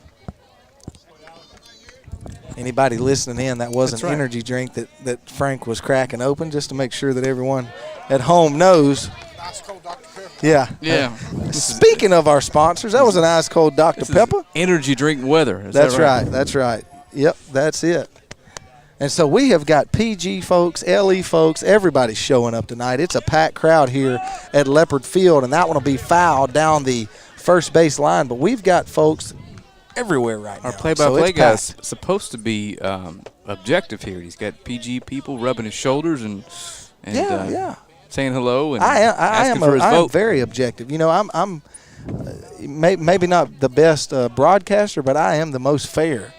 Anybody listening in, that was an energy drink that Frank was cracking open just to make sure that everyone at home knows. Ice cold Dr. Pepper. Yeah. Speaking of our sponsors, that was an ice cold Dr. Pepper. Energy drink weather. That's right? That's right. Yep, that's it. And so we have got PG folks, LE folks, everybody's showing up tonight. It's a packed crowd here at Leopard Field, and that one will be fouled down the first base line. But we've got folks everywhere right now. Our play-by-play guy's supposed to be objective here. He's got PG people rubbing his shoulders and saying hello and asking for his vote. I am very objective. You know, I'm maybe not the best broadcaster, but I am the most fair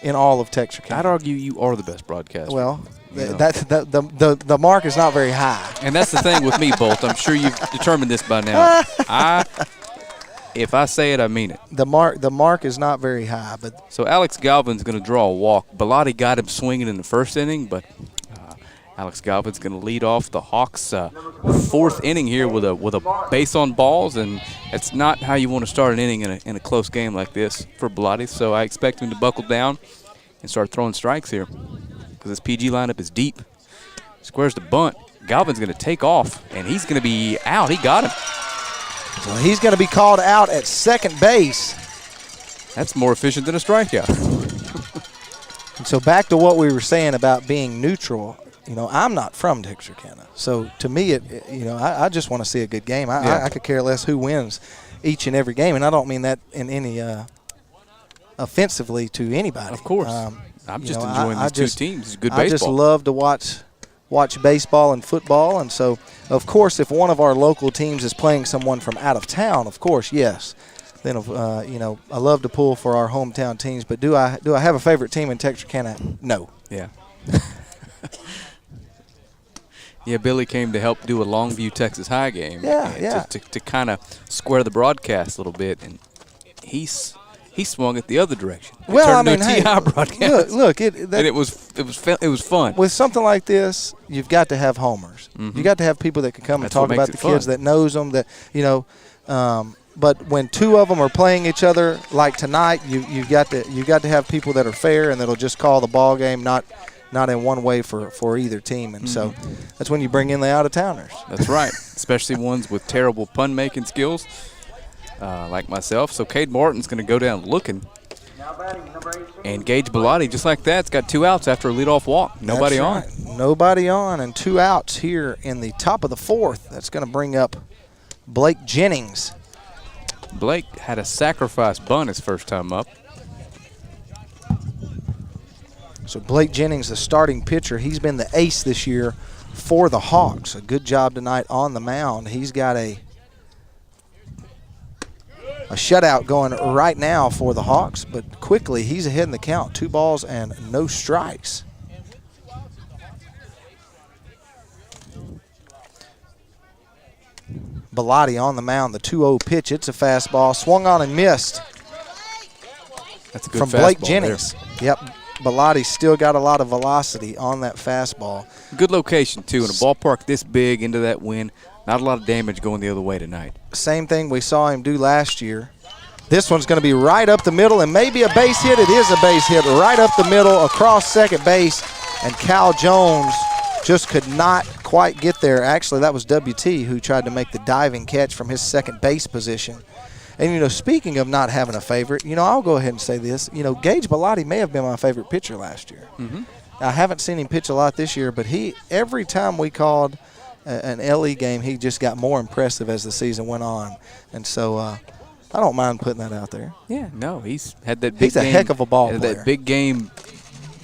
in all of Texarkana. I'd argue you are the best broadcaster. Well, the mark is not very high. And that's the thing with me, Bolt. I'm sure you've determined this by now. If I say it, I mean it. The mark is not very high. But so Alex Galvin's going to draw a walk. Bellotti got him swinging in the first inning, but Alex Galvin's going to lead off the Hawks' fourth inning here with a base on balls, and it's not how you want to start an inning in a close game like this for Bellotti. So I expect him to buckle down and start throwing strikes here because this PG lineup is deep. Squares the bunt. Galvin's going to take off, and he's going to be out. He got him. So he's going to be called out at second base. That's more efficient than a strikeout. And so back to what we were saying about being neutral. You know, I'm not from Texarkana, so to me, I just want to see a good game. I could care less who wins each and every game, and I don't mean that in any offensively to anybody. Of course, I'm just enjoying these two teams. It's good baseball. I just love to watch baseball and football, and so of course, if one of our local teams is playing someone from out of town, of course, yes. Then I love to pull for our hometown teams, but do I have a favorite team in Texarkana? No. Yeah. Yeah, Billy came to help do a Longview, Texas High game. To kind of square the broadcast a little bit, and he swung it the other direction. TI broadcast. Look, it was fun. With something like this, you've got to have homers. Mm-hmm. You got to have people that can come and talk about the kids that knows them. But when two of them are playing each other like tonight, you got to have people that are fair and that'll just call the ball game, not in one way for either team. And so that's when you bring in the out-of-towners. That's right, especially ones with terrible pun-making skills like myself. So Cade Martin's going to go down looking. And Gage Bellotti, just like that, has got 2 outs after a leadoff walk. Nobody on. Nobody on, and 2 outs here in the top of the 4th. That's going to bring up Blake Jennings. Blake had a sacrifice bunt his first time up. So Blake Jennings, the starting pitcher, he's been the ace this year for the Hawks. A good job tonight on the mound. He's got a shutout going right now for the Hawks, but quickly he's ahead in the count. 2 balls and no strikes. Bellotti on the mound, the 2-0 pitch. It's a fastball, swung on and missed. That's a good from Blake Jennings. There. Yep. Bellotti still got a lot of velocity on that fastball. Good location, too, in a ballpark this big into that wind. Not a lot of damage going the other way tonight. Same thing we saw him do last year. This one's going to be right up the middle and maybe a base hit. It is a base hit right up the middle across second base, and Cal Jones just could not quite get there. Actually, that was WT who tried to make the diving catch from his second base position. And, speaking of not having a favorite, I'll go ahead and say this. Gage Bellotti may have been my favorite pitcher last year. Mm-hmm. I haven't seen him pitch a lot this year, but every time we called an LE game, he just got more impressive as the season went on. And so I don't mind putting that out there. Yeah, no, he's had that big game. He's a heck of a ball player. That big game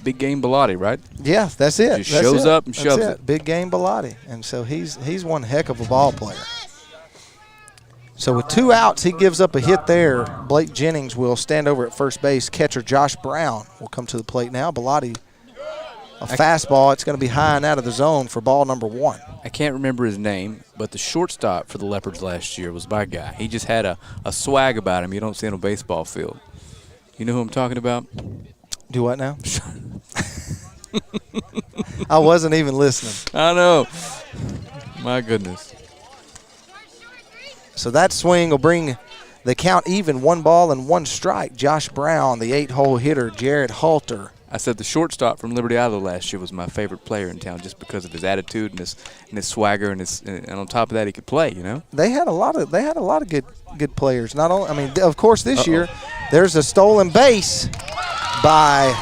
Bellotti, right? Yeah, that's it. Just shows up and shoves it. Big game Bellotti. And so he's one heck of a ball player. So with 2 outs, he gives up a hit there. Blake Jennings will stand over at first base. Catcher Josh Brown will come to the plate now. Bellotti, a fastball. It's going to be high and out of the zone for ball number 1. I can't remember his name, but the shortstop for the Leopards last year was my guy. He just had a swag about him you don't see on a baseball field. You know who I'm talking about? Do what now? I wasn't even listening. I know. My goodness. So that swing will bring the count even, 1 ball and 1 strike. Josh Brown, the 8-hole hitter, Jared Halter. I said the shortstop from Liberty Eylau last year was my favorite player in town just because of his attitude and his swagger and on top of that he could play, you know. They had a lot of good players. Not only, I mean, of course this year there's a stolen base by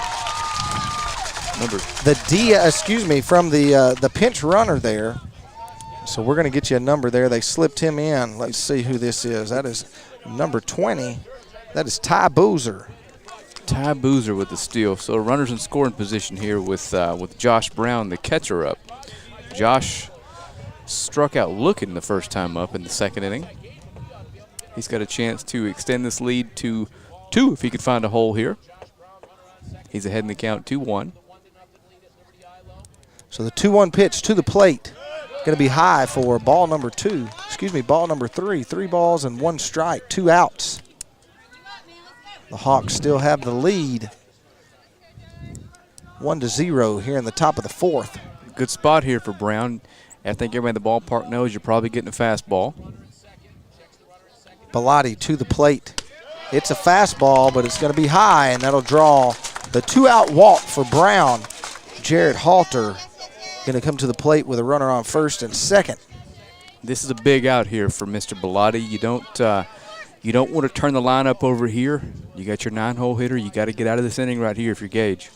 from the pinch runner there. So we're going to get you a number there. They slipped him in. Let's see who this is. That is number 20. That is Ty Boozer. Ty Boozer with the steal. So runners in scoring position here with Josh Brown, the catcher, up. Josh struck out looking the first time up in the second inning. He's got a chance to extend this lead to 2 if he could find a hole here. He's ahead in the count 2-1. So the 2-1 pitch to the plate. Going to be high for ball number 3. 3 balls and 1 strike, 2 outs. The Hawks still have the lead, 1-0 here in the top of the 4th. Good spot here for Brown. I think everybody in the ballpark knows you're probably getting a fastball. Bellotti to the plate. It's a fastball, but it's going to be high, and that'll draw the 2-out walk for Brown. Jared Halter going to come to the plate with a runner on first and second. This is a big out here for Mr. Bellotti. You don't want to turn the lineup over here. You got your 9-hole hitter. You got to get out of this inning right here if you're Gage.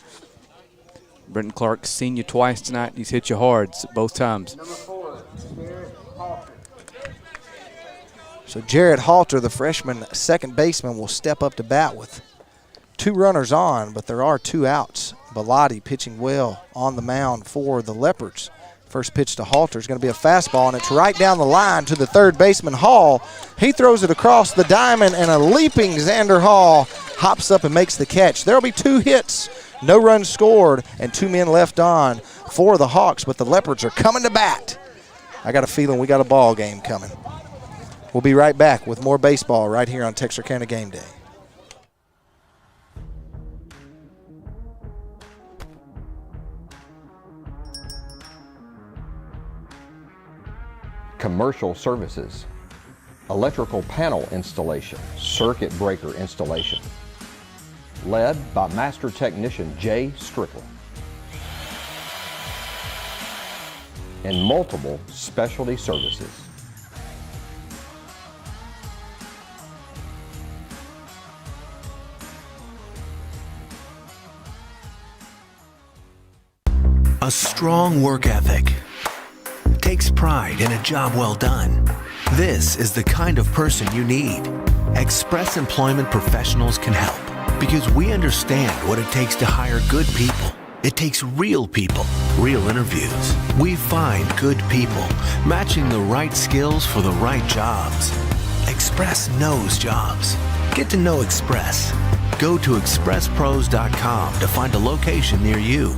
Brenton Clark's seen you twice tonight. He's hit you hard both times. Number 4, Jared Halter. So Jared Halter, the freshman second baseman, will step up to bat with 2 runners on, but there are 2 outs. Bellotti pitching well on the mound for the Leopards. First pitch to Halter is going to be a fastball, and it's right down the line to the third baseman, Hall. He throws it across the diamond, and a leaping Xander Hall hops up and makes the catch. There will be 2 hits, no runs scored, and 2 men left on for the Hawks, but the Leopards are coming to bat. I got a feeling we got a ball game coming. We'll be right back with more baseball right here on Texarkana Game Day. Commercial services, electrical panel installation, circuit breaker installation, led by Master Technician Jay Strickland, and multiple specialty services. A strong work ethic takes pride in a job well done. This is the kind of person you need. Express Employment Professionals can help because we understand what it takes to hire good people. It takes real people, real interviews. We find good people, matching the right skills for the right jobs. Express knows jobs. Get to know Express. Go to expresspros.com to find a location near you.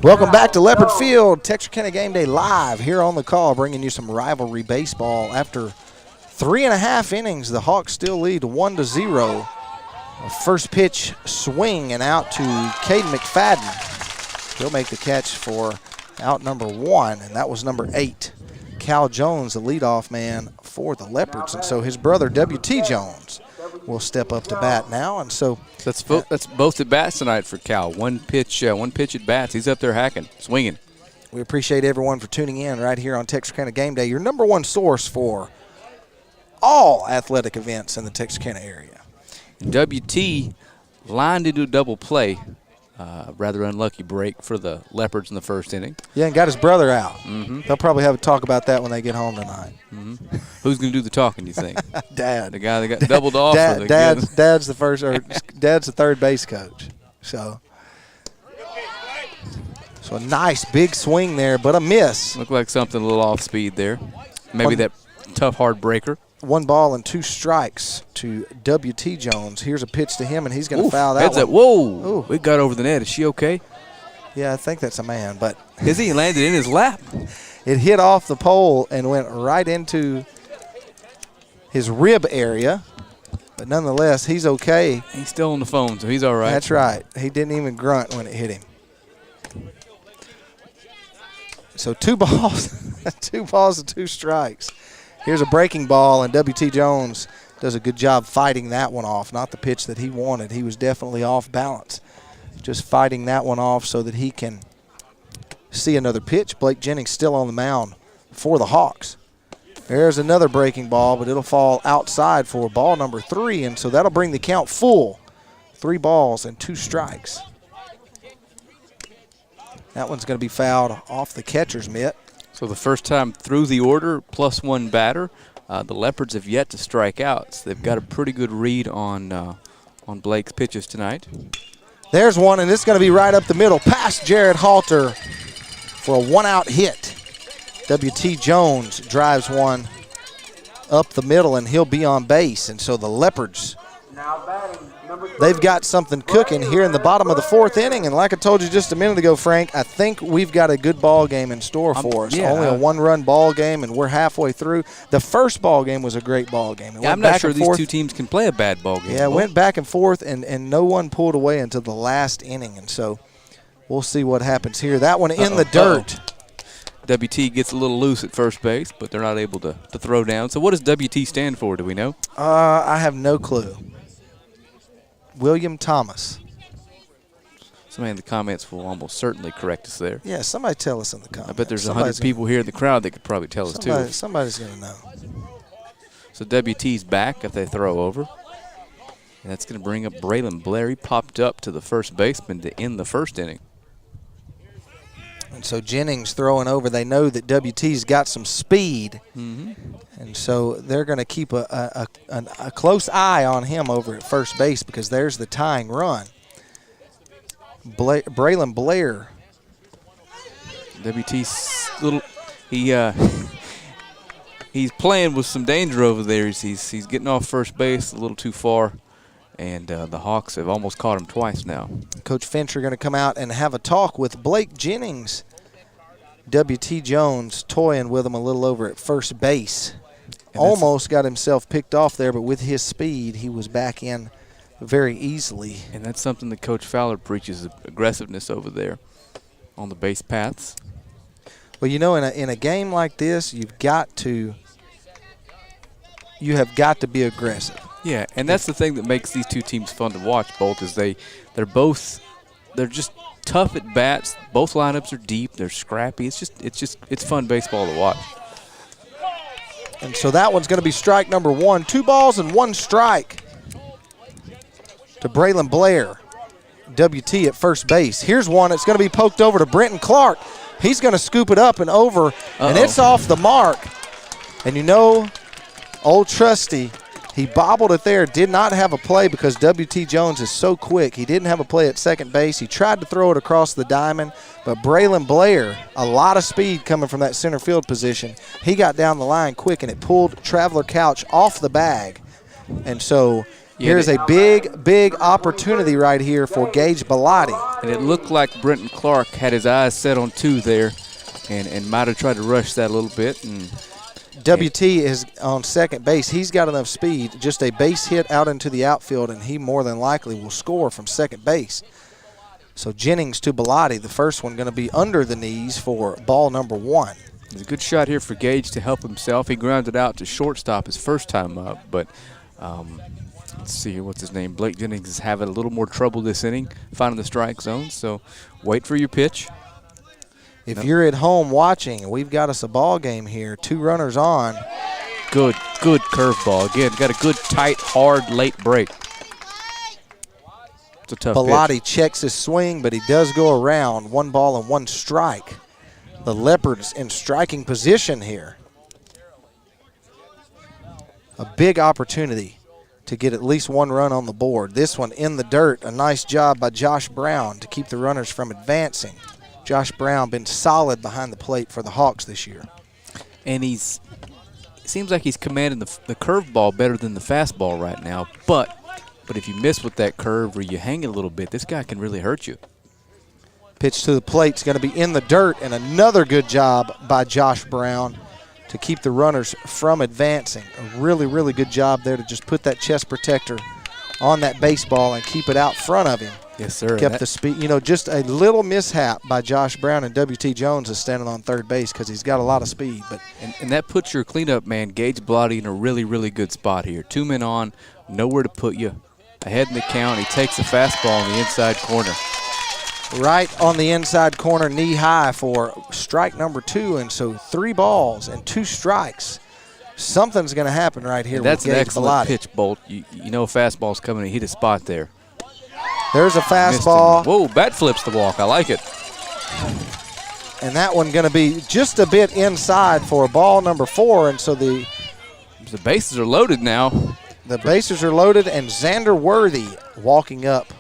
Welcome back to Leopard Field, Texarkana Game Day live here on the call, bringing you some rivalry baseball. After 3.5 innings, the Hawks still lead 1-0. A first pitch swing and out to Caden McFadden. He'll make the catch for out number 1, and that was number 8. Cal Jones, the leadoff man for the Leopards, and so his brother W.T. Jones will step up to bat now, and so that's both at bats tonight for Cal. One pitch at bats. He's up there hacking, swinging. We appreciate everyone for tuning in right here on Texarkana Game Day, your number 1 source for all athletic events in the Texarkana area. WT lined into a double play. Rather unlucky break for the Leopards in the first inning. Yeah, and got his brother out. They'll probably have a talk about that when they get home tonight. Who's going to do the talking, do you think? Dad. The guy that got doubled off? Dad's the third base coach. So a nice big swing there, but a miss. Looked like something a little off speed there. Maybe that tough, hard breaker. 1 ball and 2 strikes to W.T. Jones. Here's a pitch to him, and he's going to foul that heads one. up. Whoa. Ooh. It got over the net. Is she okay? Yeah, I think that's a man, but Is he landed in his lap? it hit off the pole and went right into his rib area. But nonetheless, he's okay. He's still on the phone, so he's all right. That's right. He didn't even grunt when it hit him. So 2 balls, 2 balls and 2 strikes. Here's a breaking ball, and W.T. Jones does a good job fighting that one off. Not the pitch that he wanted. He was definitely off balance. Just fighting that one off so that he can see another pitch. Blake Jennings still on the mound for the Hawks. There's another breaking ball, but it'll fall outside for ball number 3, and so that'll bring the count full. 3 balls and 2 strikes. That one's going to be fouled off the catcher's mitt. So the first time through the order, +1 batter. The Leopards have yet to strike out, so they've got a pretty good read on Blake's pitches tonight. There's one, and it's going to be right up the middle, past Jared Halter for a 1-out hit. W.T. Jones drives one up the middle, and he'll be on base. And so the Leopards, they've got something cooking here in the bottom of the 4th inning. And like I told you just a minute ago, Frank, I think we've got a good ball game in store for us. Yeah. Only a 1-run ball game, and we're halfway through. The first ball game was a great ball game. Yeah, I'm not sure these 2 teams can play a bad ball game. Yeah, it went back and forth, and no one pulled away until the last inning. And so we'll see what happens here. That one in the dirt. WT gets a little loose at first base, but they're not able to throw down. So what does WT stand for, do we know? I have no clue. William Thomas. Somebody in the comments will almost certainly correct us there. Yeah, somebody tell us in the comments. I bet there's 100 people here in the crowd that could probably tell us too. Somebody's going to know. So WT's back if they throw over. And that's going to bring up Braylon Blair. He popped up to the first baseman to end the first inning. And so Jennings throwing over. They know that WT's got some speed. And so they're going to keep a close eye on him over at first base because there's the tying run. Braylon Blair. WT's little, he's playing with some danger over there. He's getting off first base a little too far. And the Hawks have almost caught him twice now. Coach Fincher going to come out and have a talk with Blake Jennings. W.T. Jones toying with him a little over at first base. Almost got himself picked off there, but with his speed, he was back in very easily. And that's something that Coach Fowler preaches, aggressiveness over there on the base paths. Well, you know, in a game like this, you have got to be aggressive. Yeah, and that's the thing that makes these 2 teams fun to watch, Bolt, is they're just tough at bats. Both lineups are deep, they're scrappy. It's fun baseball to watch. And so that one's going to be strike number 1. 2 balls and 1 strike to Braylon Blair. WT at first base. Here's one. It's going to be poked over to Brenton Clark. He's going to scoop it up and over, and it's off the mark. And you know, old Trusty, he bobbled it there, did not have a play because W.T. Jones is so quick. He didn't have a play at second base. He tried to throw it across the diamond, but Braylon Blair, a lot of speed coming from that center field position. He got down the line quick, and it pulled Traveler Couch off the bag. And so here's a big opportunity right here for Gage Bellotti. And it looked like Brenton Clark had his eyes set on 2 there and might have tried to rush that a little bit. And WT is on second base. He's got enough speed, just a base hit out into the outfield, and he more than likely will score from second base. So Jennings to Bellotti, the first one going to be under the knees for ball number 1. It's a good shot here for Gage to help himself. He grounded out to shortstop his first time up, but let's see here, what's his name? Blake Jennings is having a little more trouble this inning finding the strike zone, so wait for your pitch. If you're at home watching, we've got us a ball game here. 2 runners on. Good curveball. Again, got a good, tight, hard, late break. It's a tough Bellotti pitch. checks his swing, but he does go around. 1 ball and 1 strike. The Leopards in striking position here. A big opportunity to get at least 1 run on the board. This one in the dirt. A nice job by Josh Brown to keep the runners from advancing. Josh Brown been solid behind the plate for the Hawks this year. And he's seems like he's commanding the curveball better than the fastball right now. But if you miss with that curve or you hang it a little bit, this guy can really hurt you. Pitch to the plate is going to be in the dirt, and another good job by Josh Brown to keep the runners from advancing. A really, really good job there to just put that chest protector on that baseball and keep it out front of him. Yes, sir. Kept the speed. You know, just a little mishap by Josh Brown, and W.T. Jones is standing on third base because he's got a lot of speed. But and that puts your cleanup man, Gage Bellotti, in a really, really good spot here. 2 men on, nowhere to put you. Ahead in the count, he takes the fastball in the inside corner. Right on the inside corner, knee high for strike number 2, and so 3 balls and 2 strikes. Something's going to happen right here. That's with an Gage excellent Bellotti. pitch, Bolt. You know a fastball's coming. He hit a spot there. There's a fastball. Whoa, bat flips the walk. I like it. And that one going to be just a bit inside for ball number 4, and so the bases are loaded now. The bases are loaded, and Xander Worthy walking up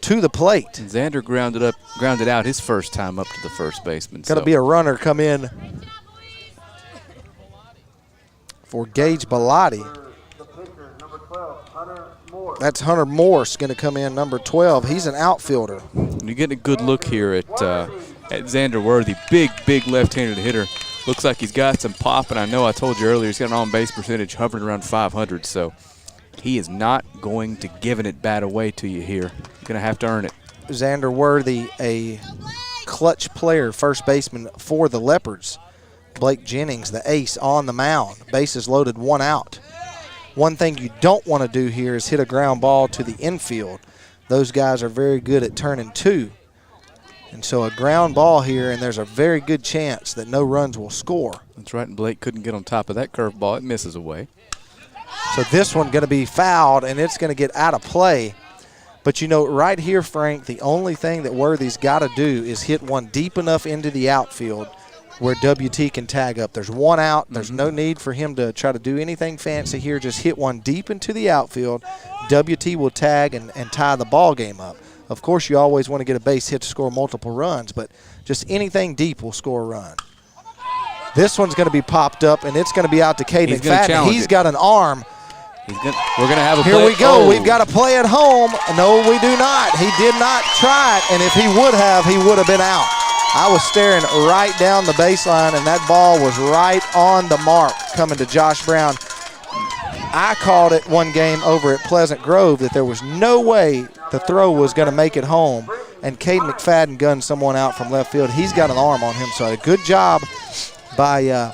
to the plate. And Xander grounded out his first time up to the first baseman. Going to be a runner come in for Gage Bellotti. That's Hunter Morse going to come in, number 12. He's an outfielder. You're getting a good look here at Xander Worthy. Big left-handed hitter. Looks like he's got some pop, and I know I told you earlier he's got an on-base percentage hovering around 500, so he is not going to give it bat away to you here. You're going to have to earn it. Xander Worthy, a clutch player, first baseman for the Leopards. Blake Jennings, the ace, on the mound. Bases loaded, 1 out. One thing you don't want to do here is hit a ground ball to the infield. Those guys are very good at turning 2. And so a ground ball here, and there's a very good chance that no runs will score. That's right, and Blake couldn't get on top of that curveball. It misses away. So this one going to be fouled, and it's going to get out of play. But, you know, right here, Frank, the only thing that Worthy's got to do is hit one deep enough into the outfield where WT can tag up. There's 1 out. There's no need for him to try to do anything fancy here. Just hit one deep into the outfield. WT will tag and tie the ball game up. Of course, you always want to get a base hit to score multiple runs, but just anything deep will score a run. This one's going to be popped up, and it's going to be out to Cade McFadden. He's got an arm. We're going to have a play. Here we go. We've got a play at home. No, we do not. He did not try it, and if he would have been out. I was staring right down the baseline, and that ball was right on the mark coming to Josh Brown. I called it one game over at Pleasant Grove that there was no way the throw was going to make it home, and Cade McFadden gunned someone out from left field. He's got an arm on him, so a good job by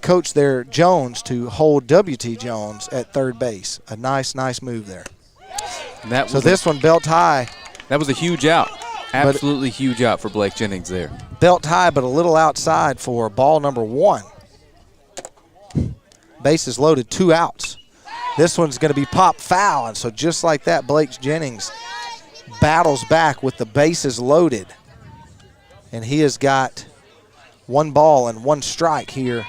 Coach there, Jones, to hold W.T. Jones at third base. A nice move there. So this one belt high. That was a huge out. Absolutely huge out for Blake Jennings there. Belt high, but a little outside for ball number 1. Bases loaded, 2 outs. This one's going to be popped foul, and so just like that, Blake Jennings battles back with the bases loaded. And he has got 1 ball and 1 strike here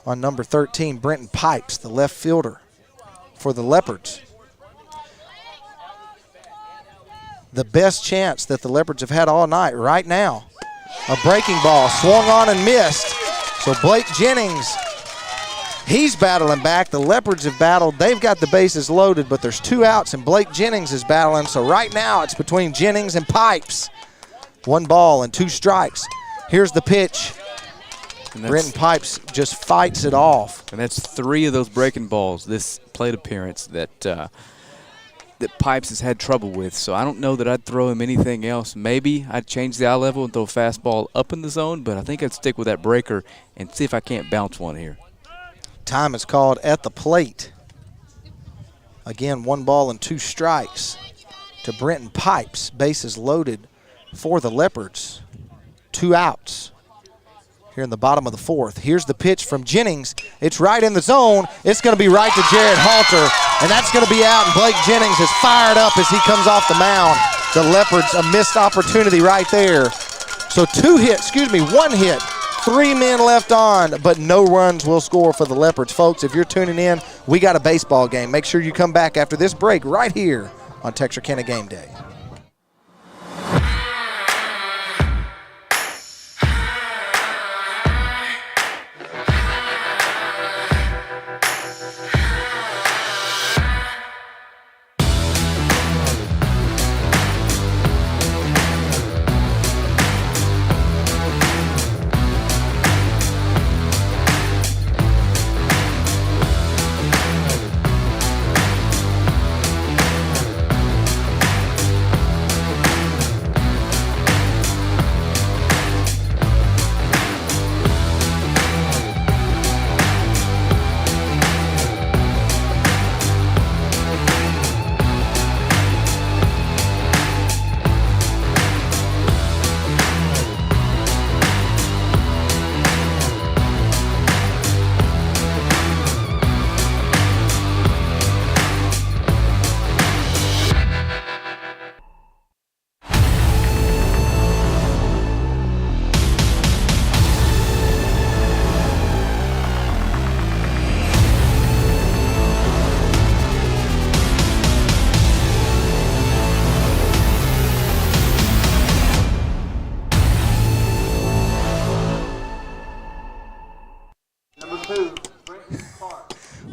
on number 13, Brenton Pipes, the left fielder for the Leopards. The best chance that the Leopards have had all night right now. A breaking ball swung on and missed. So Blake Jennings, he's battling back. The Leopards have battled. They've got the bases loaded, but there's 2 outs, and Blake Jennings is battling. So right now it's between Jennings and Pipes. 1 ball and 2 strikes. Here's the pitch. Brenton Pipes just fights it off. And that's 3 of those breaking balls this plate appearance that Pipes has had trouble with. So I don't know that I'd throw him anything else. Maybe I'd change the eye level and throw a fastball up in the zone, but I think I'd stick with that breaker and see if I can't bounce one here. Time is called at the plate. Again, 1 ball and 2 strikes to Brenton Pipes. Bases loaded for the Leopards. 2 outs here in the bottom of the 4th. Here's the pitch from Jennings. It's right in the zone. It's going to be right to Jared Halter, and that's going to be out, and Blake Jennings is fired up as he comes off the mound. The Leopards, a missed opportunity right there. So 1 hit, 3 men left on, but no runs will score for the Leopards. Folks, if you're tuning in, we got a baseball game. Make sure you come back after this break right here on Texarkana Game Day.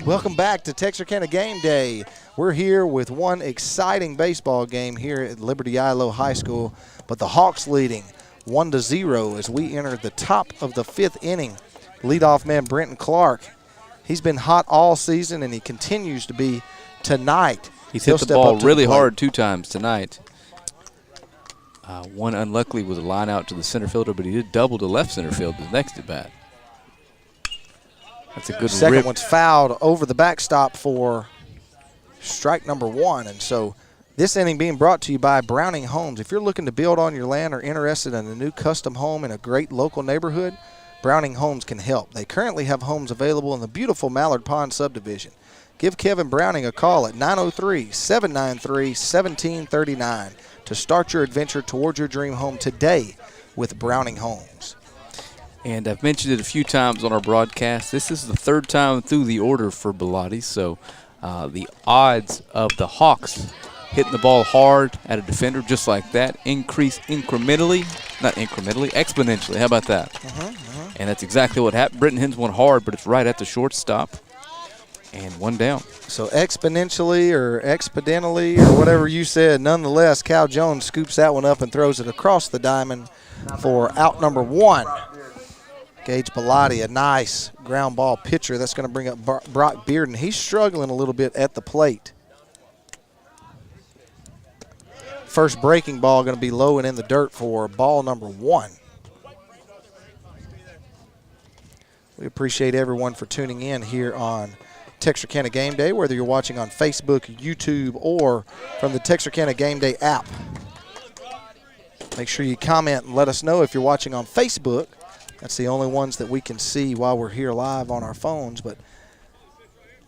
Welcome back to Texarkana Game Day. We're here with one exciting baseball game here at Liberty Eylau High School, but the Hawks leading 1-0 as we enter the top of the 5th inning. Leadoff man Brenton Clark, he's been hot all season, and he continues to be tonight. He's hit the ball really hard 2 times tonight. One unluckily was a line out to the center fielder, but he did double to left center field the next at bat. That's a good Second rip. one's fouled over the backstop for strike number 1. And so this inning being brought to you by Browning Homes. If you're looking to build on your land or interested in a new custom home in a great local neighborhood, Browning Homes can help. They currently have homes available in the beautiful Mallard Pond subdivision. Give Kevin Browning a call at 903-793-1739 to start your adventure towards your dream home today with Browning Homes. And I've mentioned it a few times on our broadcast. This is the 3rd time through the order for Bellotti, so the odds of the Hawks hitting the ball hard at a defender just like that increase incrementally, not incrementally, exponentially. How about that? And that's exactly what happened. Britton hits one hard, but it's right at the shortstop, and 1 down. So exponentially or exponentially or whatever you said, nonetheless, Cal Jones scoops that one up and throws it across the diamond for out number 1. Gage Bellotti, a nice ground ball pitcher. That's going to bring up Brock Bearden. He's struggling a little bit at the plate. First breaking ball going to be low and in the dirt for ball number 1. We appreciate everyone for tuning in here on Texarkana Game Day, whether you're watching on Facebook, YouTube, or from the Texarkana Game Day app. Make sure you comment and let us know if you're watching on Facebook. That's the only ones that we can see while we're here live on our phones. But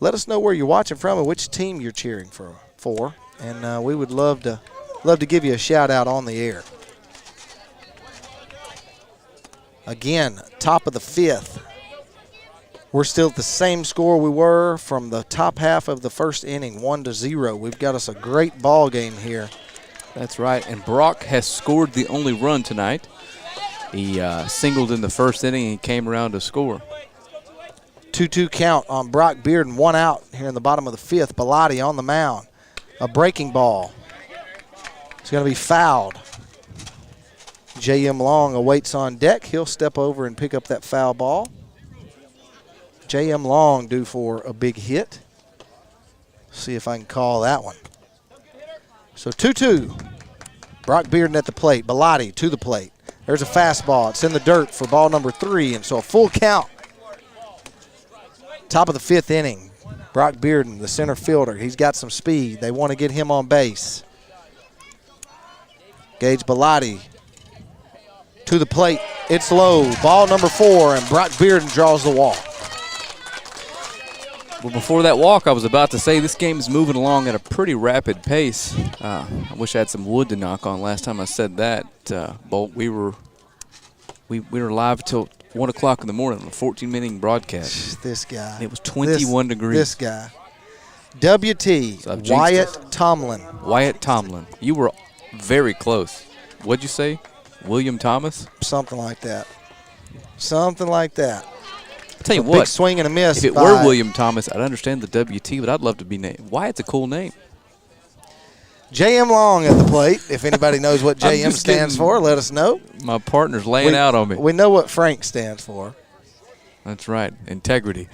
let us know where you're watching from and which team you're cheering for. And we would love to give you a shout out on the air. Again, top of the 5th. We're still at the same score we were from the top half of the 1st inning, 1-0. We've got us a great ball game here. That's right, and Brock has scored the only run tonight. He singled in the 1st inning and came around to score. 2-2 count on Brock Bearden, 1 out here in the bottom of the 5th. Bellotti on the mound. A breaking ball. It's going to be fouled. J.M. Long awaits on deck. He'll step over and pick up that foul ball. J.M. Long due for a big hit. See if I can call that one. So 2-2. Brock Bearden at the plate. Bellotti to the plate. There's a fastball. It's in the dirt for ball number 3, and so a full count. Top of the 5th inning. Brock Bearden, the center fielder. He's got some speed. They want to get him on base. Gage Bellotti to the plate. It's low. Ball number 4, and Brock Bearden draws the walk. Well, before that walk, I was about to say this game is moving along at a pretty rapid pace. I wish I had some wood to knock on last time I said that. Bolt, we were live till 1 o'clock in the morning on a 14-minute broadcast. This guy. It was 21 degrees. This guy. WT, So Wyatt Tomlin. Wyatt Tomlin. You were very close. What'd you say? William Thomas? Something like that. Something like that. Tell you a what, big swing and a miss. If it were William Thomas, I'd understand the WT, but I'd love to be named. Wyatt's a cool name. J.M. Long at the plate. If anybody knows what J.M. stands for, let us know. My partner's laying out on me. We know what Frank stands for. That's right, integrity.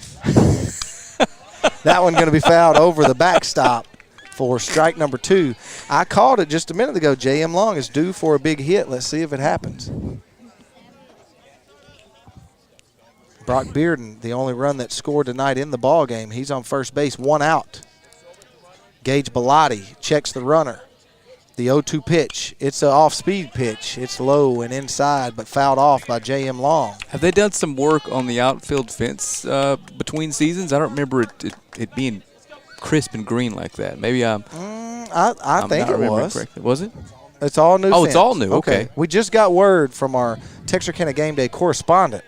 That one going to be fouled over the backstop for strike number 2. I called it just a minute ago. J.M. Long is due for a big hit. Let's see if it happens. Brock Bearden, the only run that scored tonight in the ball game. He's on first base, 1 out. Gage Bellotti checks the runner. The 0-2 pitch. It's an off-speed pitch. It's low and inside, but fouled off by J.M. Long. Have they done some work on the outfield fence between seasons? I don't remember it being crisp and green like that. Maybe I think it was. Correctly. Was it? It's all new. Oh, fence. it's all new. Okay. We just got word from our Texarkana Game Day correspondent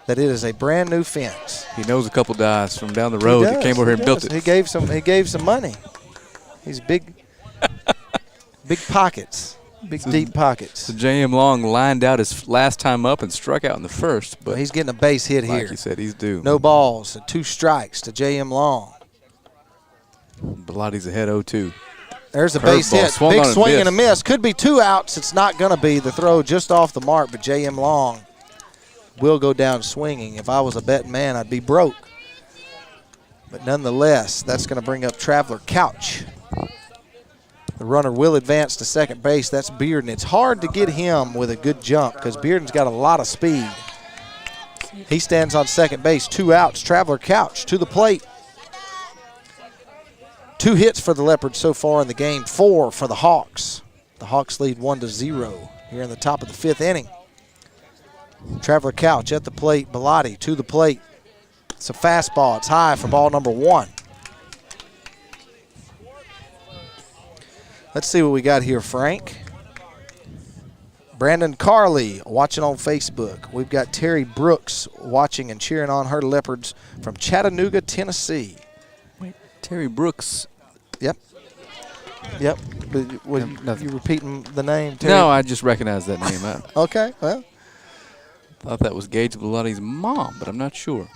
that it is a brand new fence. He knows a couple guys from down the road that came over here and built it. He gave some money. He's big pockets. Big deep pockets. So J.M. Long lined out his last time up and struck out in the first. But he's getting a base hit here. Like you said, he's due. No balls, and 2 strikes to J.M. Long. Belotti's ahead 0-2. There's a base hit. Big swing and a miss. Could be 2 outs. It's not going to be. The throw just off the mark, but J.M. Long will go down swinging. If I was a betting man, I'd be broke. But nonetheless, that's going to bring up Traveler Couch. The runner will advance to second base. That's Bearden. It's hard to get him with a good jump because Bearden's got a lot of speed. He stands on second base. 2 outs. Traveler Couch to the plate. 2 hits for the Leopards so far in the game. 4 for the Hawks. The Hawks lead 1-0 here in the top of the 5th inning. Traveler Couch at the plate. Bellotti to the plate. It's a fastball. It's high for ball number 1. Let's see what we got here, Frank. Brandon Carley watching on Facebook. We've got Terry Brooks watching and cheering on her Leopards from Chattanooga, Tennessee. Wait, Terry Brooks. Yep. Yep. You repeating the name, Terry? No, I just recognize that name. Okay, well. Thought that was Gage Belotti's mom, but I'm not sure.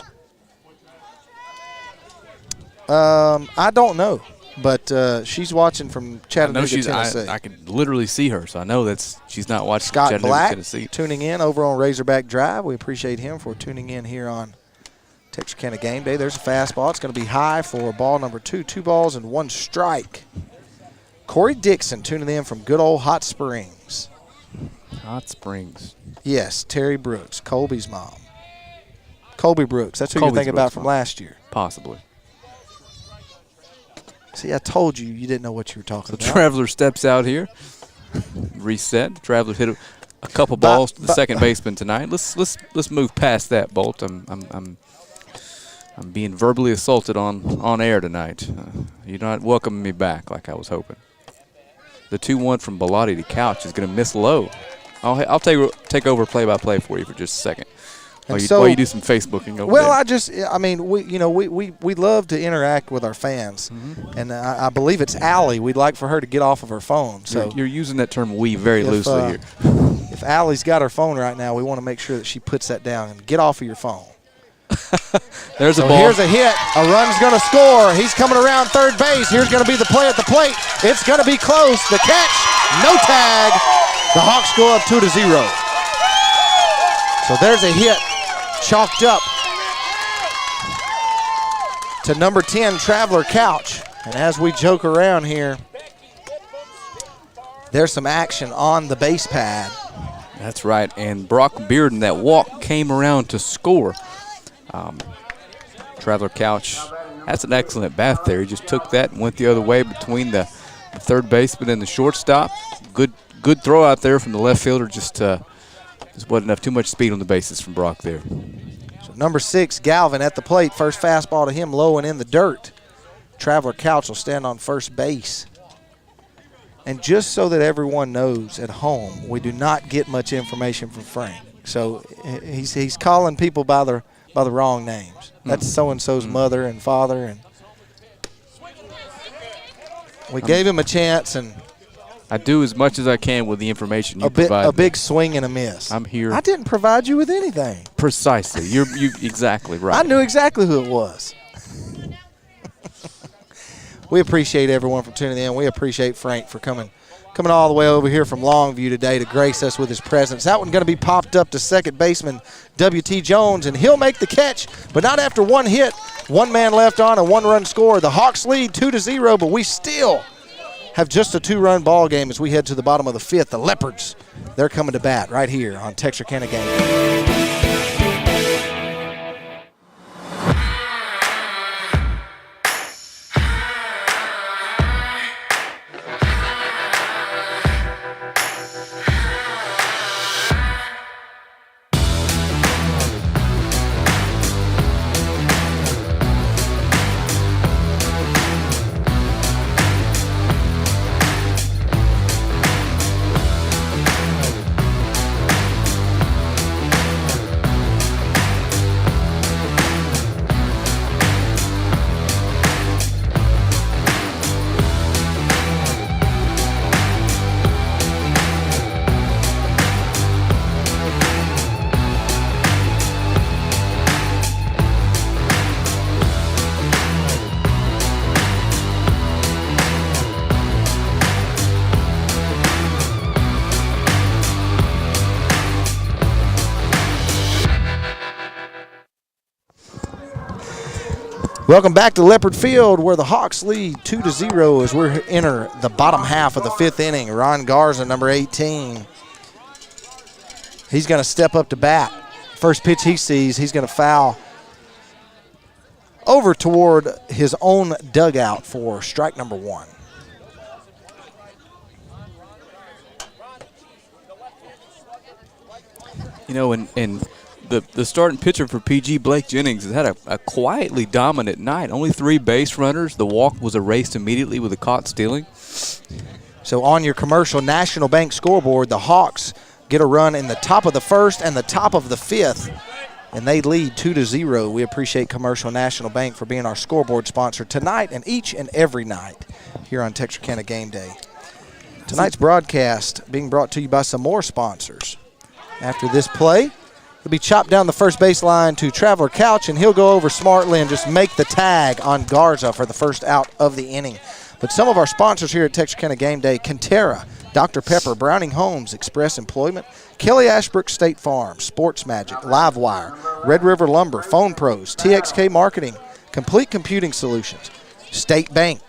I don't know. But she's watching from Chattanooga, Tennessee. I can literally see her, so I know she's not watching Scott Chattanooga, Black Tennessee. Tuning in over on Razorback Drive. We appreciate him for tuning in here on Texarkana Game Day. There's a fastball. It's going to be high for ball number 2. 2 balls and 1 strike. Corey Dixon tuning in from good old Hot Springs. Hot Springs. Yes, Terry Brooks, Colby's mom. Colby Brooks. That's who you're thinking about from last year. Possibly. See, I told you didn't know what you were talking about. Traveler steps out here. Reset. Traveler hit a couple balls to the second baseman tonight. Let's move past that, Bolt. I'm being verbally assaulted on air tonight. You're not welcoming me back like I was hoping. The 2-1 from Bellotti to Couch is going to miss low. I'll take over play-by-play for you for just a second. While you do some Facebooking over there. We love to interact with our fans, and I believe it's Allie. We'd like for her to get off of her phone. So you're using that term "we" very loosely here. If Allie's got her phone right now, we want to make sure that she puts that down and get off of your phone. There's a ball. Here's a hit. A run's going to score. He's coming around third base. Here's going to be the play at the plate. It's going to be close. The catch. No tag. The Hawks go up 2-0. So there's a hit. Chalked up to number 10, Traveler Couch. And as we joke around here, there's some action on the base pad. That's right. And Brock Bearden, that walk came around to score. Traveler Couch, that's an excellent bat there. He just took that and went the other way between the third baseman and the shortstop. Good throw out there from the left fielder. Just wasn't enough. Too much speed on the bases from Brock there. So number 6, Galvin at the plate. First fastball to him, low and in the dirt. Traveler Couch will stand on first base. And just so that everyone knows at home, we do not get much information from Frank. So he's calling people by the wrong names. That's so-and-so's mother and father. And we gave him a chance, and I do as much as I can with the information you provide. A big swing and a miss. I'm here. I didn't provide you with anything. Precisely. You're exactly right. I knew exactly who it was. We appreciate everyone for tuning in. We appreciate Frank for coming all the way over here from Longview today to grace us with his presence. That one's going to be popped up to second baseman W.T. Jones, and he'll make the catch, but not after 1 hit. 1 man left on, a 1-run score. The Hawks lead 2-0, but we still have just a 2-run ball game as we head to the bottom of the 5th. The Leopards, they're coming to bat right here on Texarkana Game Day. Welcome back to Leopard Field, where the Hawks lead 2-0 as we enter the bottom half of the 5th inning. Ron Garza, number 18. He's going to step up to bat. First pitch he sees, he's going to foul over toward his own dugout for strike number 1. You know, and the starting pitcher for PG, Blake Jennings, has had a quietly dominant night. Only 3 base runners. The walk was erased immediately with a caught stealing. So on your Commercial National Bank scoreboard, the Hawks get a run in the top of the 1st and the top of the 5th, and they lead 2-0. We appreciate Commercial National Bank for being our scoreboard sponsor tonight and each and every night here on Texarkana Game Day. Tonight's broadcast being brought to you by some more sponsors. After this play, it'll be chopped down the first baseline to Traveler Couch, and he'll go over smartly and just make the tag on Garza for the first out of the inning. But some of our sponsors here at Texarkana Game Day: Cantera, Dr. Pepper, Browning Homes, Express Employment, Kelly Ashbrook State Farm, Sports Magic, Livewire, Red River Lumber, Phone Pros, TXK Marketing, Complete Computing Solutions, State Bank,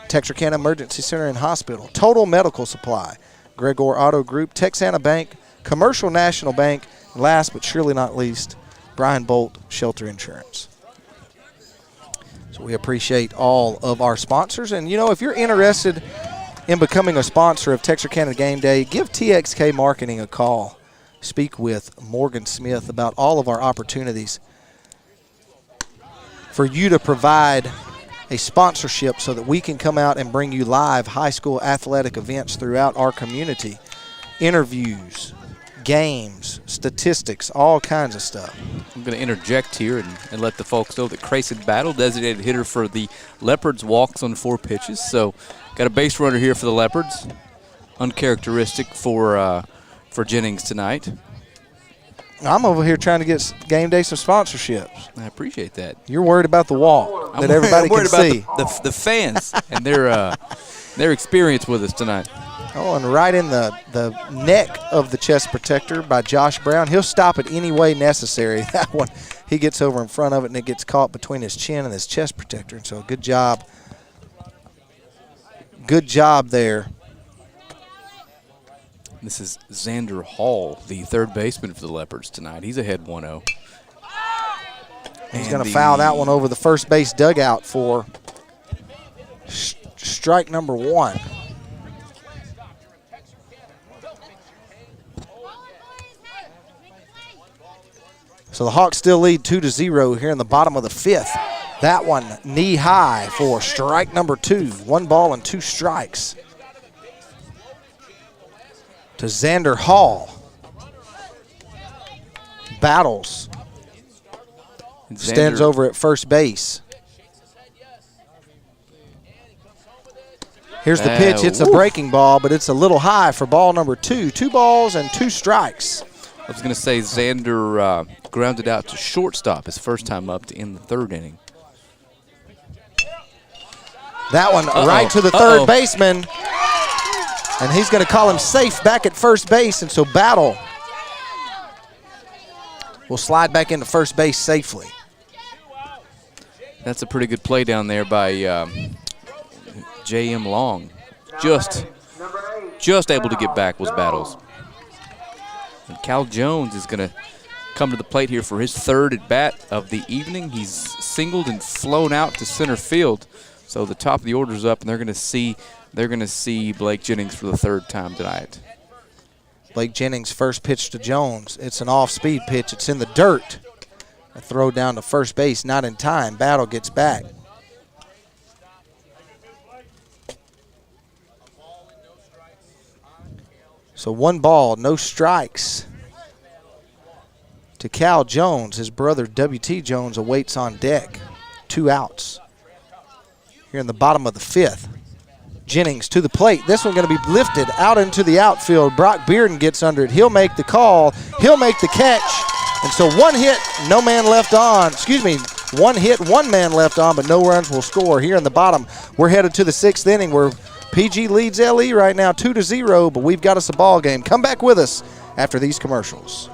Texarkana Emergency Center and Hospital, Total Medical Supply, Gregor Auto Group, Texana Bank, Commercial National Bank, and last but surely not least, Brian Bolt Shelter Insurance. So we appreciate all of our sponsors. And, you know, if you're interested in becoming a sponsor of Texarkana Game Day, give TXK Marketing a call. Speak with Morgan Smith about all of our opportunities for you to provide a sponsorship so that we can come out and bring you live high school athletic events throughout our community, interviews, games, statistics, all kinds of stuff. I'm going to interject here and let the folks know that Crayson Battle, designated hitter for the Leopards, walks on 4 pitches. So got a base runner here for the Leopards. Uncharacteristic for Jennings tonight. I'm over here trying to get Game Day some sponsorships. I appreciate that. You're worried about the walk that everybody can see. The fans and their experience with us tonight. Oh, and right in the neck of the chest protector by Josh Brown. He'll stop it any way necessary. That one, he gets over in front of it, and it gets caught between his chin and his chest protector. And so good job. Good job there. This is Xander Hall, the third baseman for the Leopards tonight. He's ahead 1-0. He's going to foul that one over the first base dugout for strike number 1. So the Hawks still lead 2-0 here in the bottom of the 5th. That one knee high for strike number 2. 1 ball and 2 strikes to Xander Hall. Battles. Stands over at first base. Here's the pitch. It's a breaking ball, but it's a little high for ball number 2. 2 balls and 2 strikes. I was going to say Xander grounded out to shortstop his first time up to end the 3rd inning. That one right to the third baseman. And he's going to call him safe back at first base. And so Battle will slide back into first base safely. That's a pretty good play down there by J.M. Long. Just able to get back was Battles. And Cal Jones is going to come to the plate here for his 3rd at bat of the evening. He's singled and flown out to center field. So the top of the order's up, and they're going to see Blake Jennings for the 3rd time tonight. Blake Jennings' first pitch to Jones. It's an off-speed pitch. It's in the dirt. A throw down to first base, not in time. Battle gets back. So 1 ball, no strikes to Cal Jones. His brother W.T. Jones awaits on deck. 2 outs here in the bottom of the 5th. Jennings to the plate. This one going to be lifted out into the outfield. Brock Bearden gets under it. He'll make the call. He'll make the catch. And so 1 hit, no man left on. 1 hit, 1 man left on, but no runs will score here in the bottom. We're headed to the 6th inning where PG leads LE right now 2-0, but we've got us a ball game. Come back with us after these commercials.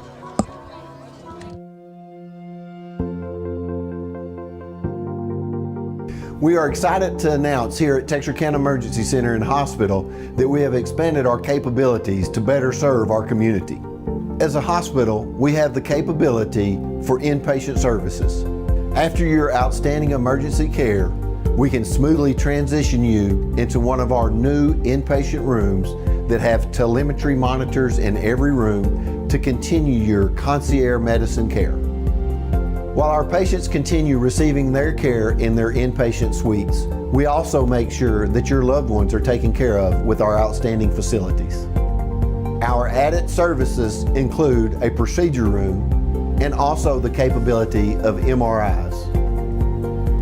We are excited to announce here at Texarkana Emergency Center and Hospital that we have expanded our capabilities to better serve our community. As a hospital, we have the capability for inpatient services. After your outstanding emergency care, we can smoothly transition you into one of our new inpatient rooms that have telemetry monitors in every room to continue your concierge medicine care. While our patients continue receiving their care in their inpatient suites, we also make sure that your loved ones are taken care of with our outstanding facilities. Our added services include a procedure room and also the capability of MRIs.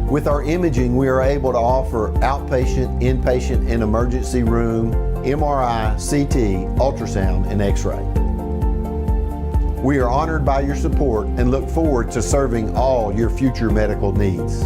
With our imaging, we are able to offer outpatient, inpatient, and emergency room, MRI, CT, ultrasound, and X-ray. We are honored by your support and look forward to serving all your future medical needs.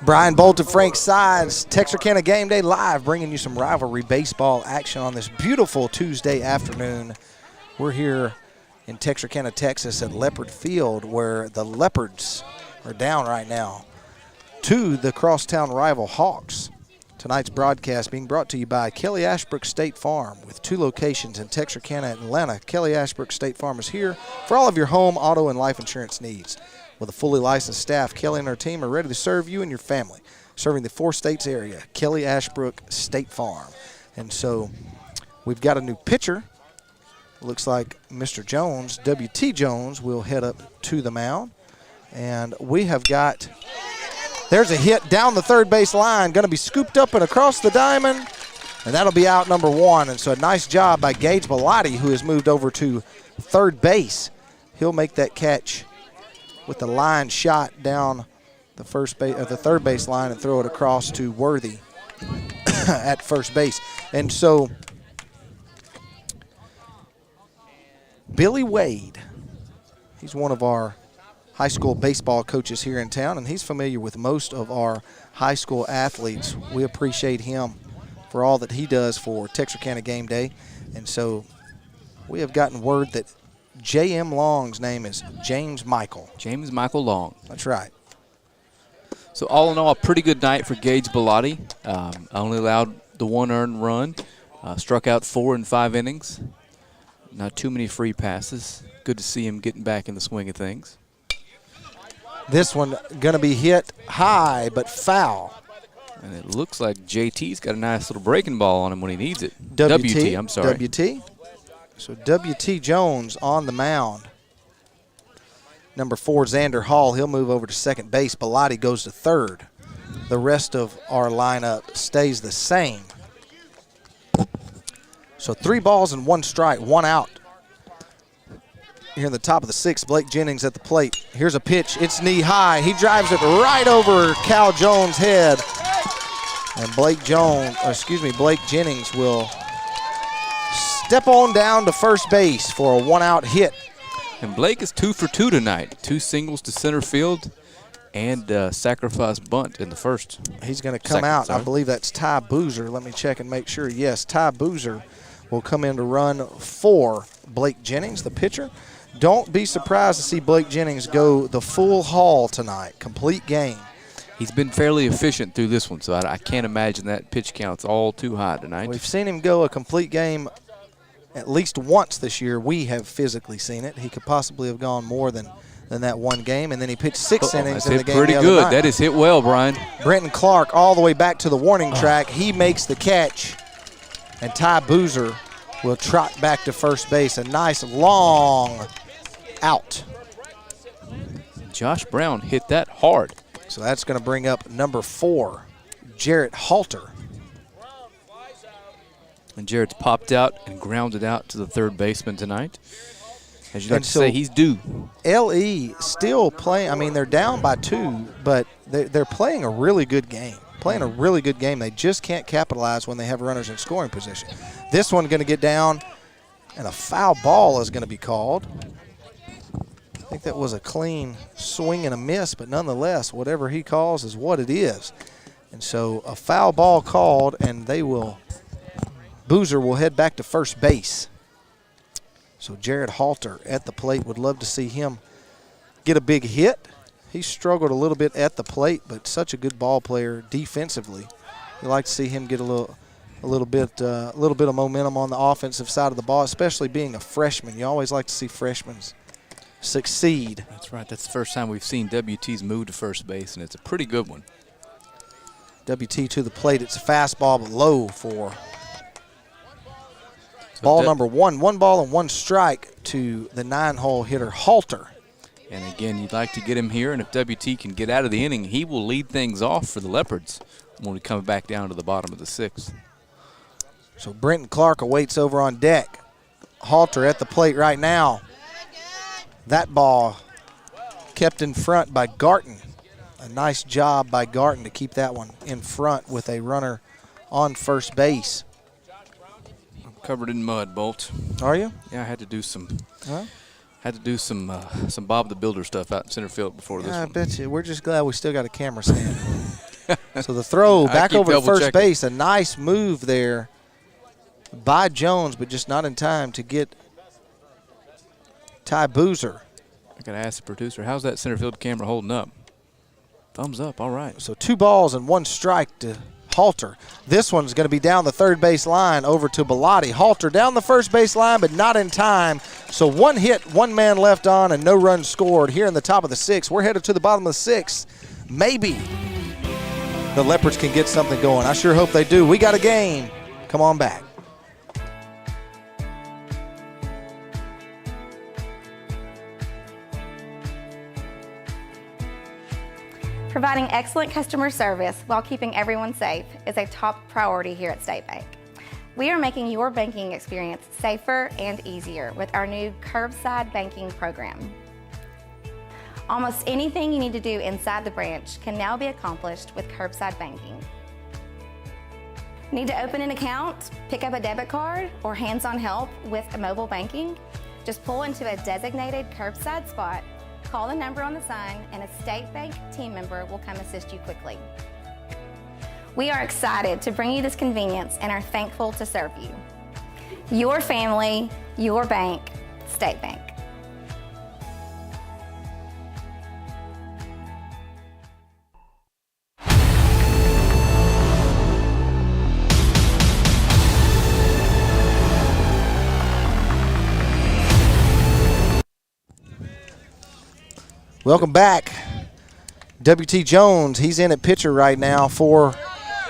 Brian Bolt of Frank Sides, Texarkana Game Day Live, bringing you some rivalry baseball action on this beautiful Tuesday afternoon. We're here in Texarkana, Texas at Leopard Field, where the Leopards are down right now to the crosstown rival Hawks. Tonight's broadcast being brought to you by Kelly Ashbrook State Farm with 2 locations in Texarkana and Atlanta. Kelly Ashbrook State Farm is here for all of your home, auto, and life insurance needs. With a fully licensed staff, Kelly and her team are ready to serve you and your family, serving the 4 states area. Kelly Ashbrook State Farm. And so we've got a new pitcher. Looks like Mr. Jones, W.T. Jones, will head up to the mound. And we have got, there's a hit down the third base line, going to be scooped up and across the diamond, and that'll be out number 1. And so a nice job by Gage Bellotti, who has moved over to third base. He'll make that catch with the line shot down the third base line and throw it across to Worthy at first base. And so Billy Wade, he's one of our high school baseball coaches here in town, and he's familiar with most of our high school athletes. We appreciate him for all that he does for Texarkana Game Day. And so we have gotten word that J.M. Long's name is James Michael. James Michael Long. That's right. So all in all, a pretty good night for Gage Bellotti. Only allowed the 1 earned run. Struck out 4 in 5 innings. Not too many free passes. Good to see him getting back in the swing of things. This one going to be hit high but foul. And it looks like JT's got a nice little breaking ball on him when he needs it. WT, I'm sorry. WT. So W.T. Jones on the mound. Number 4, Xander Hall, he'll move over to second base. Bellotti goes to third. The rest of our lineup stays the same. So 3 balls and 1 strike, 1 out. Here in the top of the 6th, Blake Jennings at the plate. Here's a pitch. It's knee high. He drives it right over Cal Jones' head. And Blake Jennings will step on down to first base for a 1-out hit. And Blake is 2 for 2 tonight. 2 singles to center field and sacrifice bunt in the first. He's going to come out. I believe that's Ty Boozer. Let me check and make sure. Yes, Ty Boozer will come in to run for Blake Jennings, the pitcher. Don't be surprised to see Blake Jennings go the full haul tonight, complete game. He's been fairly efficient through this one, so I can't imagine that pitch count's all too high tonight. We've seen him go a complete game at least once this year. We have physically seen it. He could possibly have gone more than that one game, and then he pitched 6 innings in the game pretty the other good. night. That is hit well, Brian. Brenton Clark all the way back to the warning track. He makes the catch, and Ty Boozer will trot back to first base. A nice long out. Josh Brown hit that hard. So that's going to bring up number 4, Jarrett Halter. And Jarrett's popped out and grounded out to the third baseman tonight. As you like to say, he's due. LE still playing. I mean, they're down by 2, but they're playing a really good game. playing a really good game. They just can't capitalize when they have runners in scoring position. This one going to get down, and a foul ball is going to be called. I think that was a clean swing and a miss, but nonetheless, whatever he calls is what it is. And so a foul ball called, and Boozer will head back to first base. So Jared Halter at the plate. Would love to see him get a big hit. He struggled a little bit at the plate, but such a good ball player defensively. You like to see him get a little bit of momentum on the offensive side of the ball, especially being a freshman. You always like to see freshmen succeed. That's right. That's the first time we've seen WT's move to first base, and it's a pretty good one. WT to the plate. It's a fastball, but low for ball number one. 1 ball and 1 strike to the 9-hole hitter, Halter. And again, you'd like to get him here, and if WT can get out of the inning, he will lead things off for the Leopards when we come back down to the bottom of the 6th. So Brenton Clark awaits over on deck. Halter at the plate right now. That ball kept in front by Garton. A nice job by Garton to keep that one in front with a runner on first base. I'm covered in mud, Bolt. Are you? Yeah, I had to do some Bob the Builder stuff out in center field before this one. I bet you. We're just glad we still got a camera stand. So the throw back over to first base. A nice move there by Jones, but just not in time to get Ty Boozer. I got to ask the producer, how's that center field camera holding up? Thumbs up, all right. So 2 balls and 1 strike to Halter. This one's going to be down the third base line over to Bellotti. Halter down the first base line, but not in time. So 1 hit, 1 man left on, and no runs scored here in the top of the 6th. We're headed to the bottom of the 6th. Maybe the Leopards can get something going. I sure hope they do. We got a game. Come on back. Providing excellent customer service while keeping everyone safe is a top priority here at State Bank. We are making your banking experience safer and easier with our new curbside banking program. Almost anything you need to do inside the branch can now be accomplished with curbside banking. Need to open an account, pick up a debit card, or hands-on help with mobile banking? Just pull into a designated curbside spot, call the number on the sign, and a State Bank team member will come assist you quickly. We are excited to bring you this convenience and are thankful to serve you. Your family, your bank, State Bank. Welcome back. WT Jones, he's in at pitcher right now for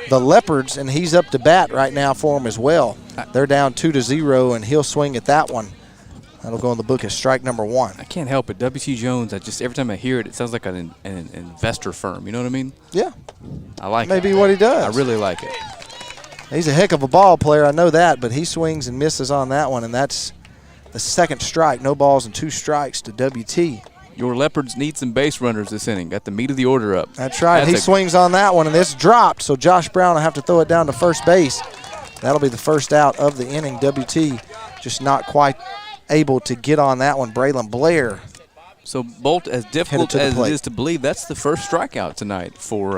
the Leopards, and he's up to bat right now for them as well. They're down 2-0, and he'll swing at that one. That'll go in the book as strike number 1. I can't help it. WT Jones, every time I hear it, it sounds like an investor firm. You know what I mean? Yeah. I like it. Maybe what he does. I really like it. He's a heck of a ball player, I know that, but he swings and misses on that one, and that's the 2nd strike. No balls and 2 strikes to WT. Your Leopards need some base runners this inning. Got the meat of the order up. That's right. He swings on that one, and it's dropped, so Josh Brown will have to throw it down to first base. That'll be the first out of the inning. WT just not quite able to get on that one. Braylon Blair. So, Bolt, as difficult as it is to believe, that's the first strikeout tonight for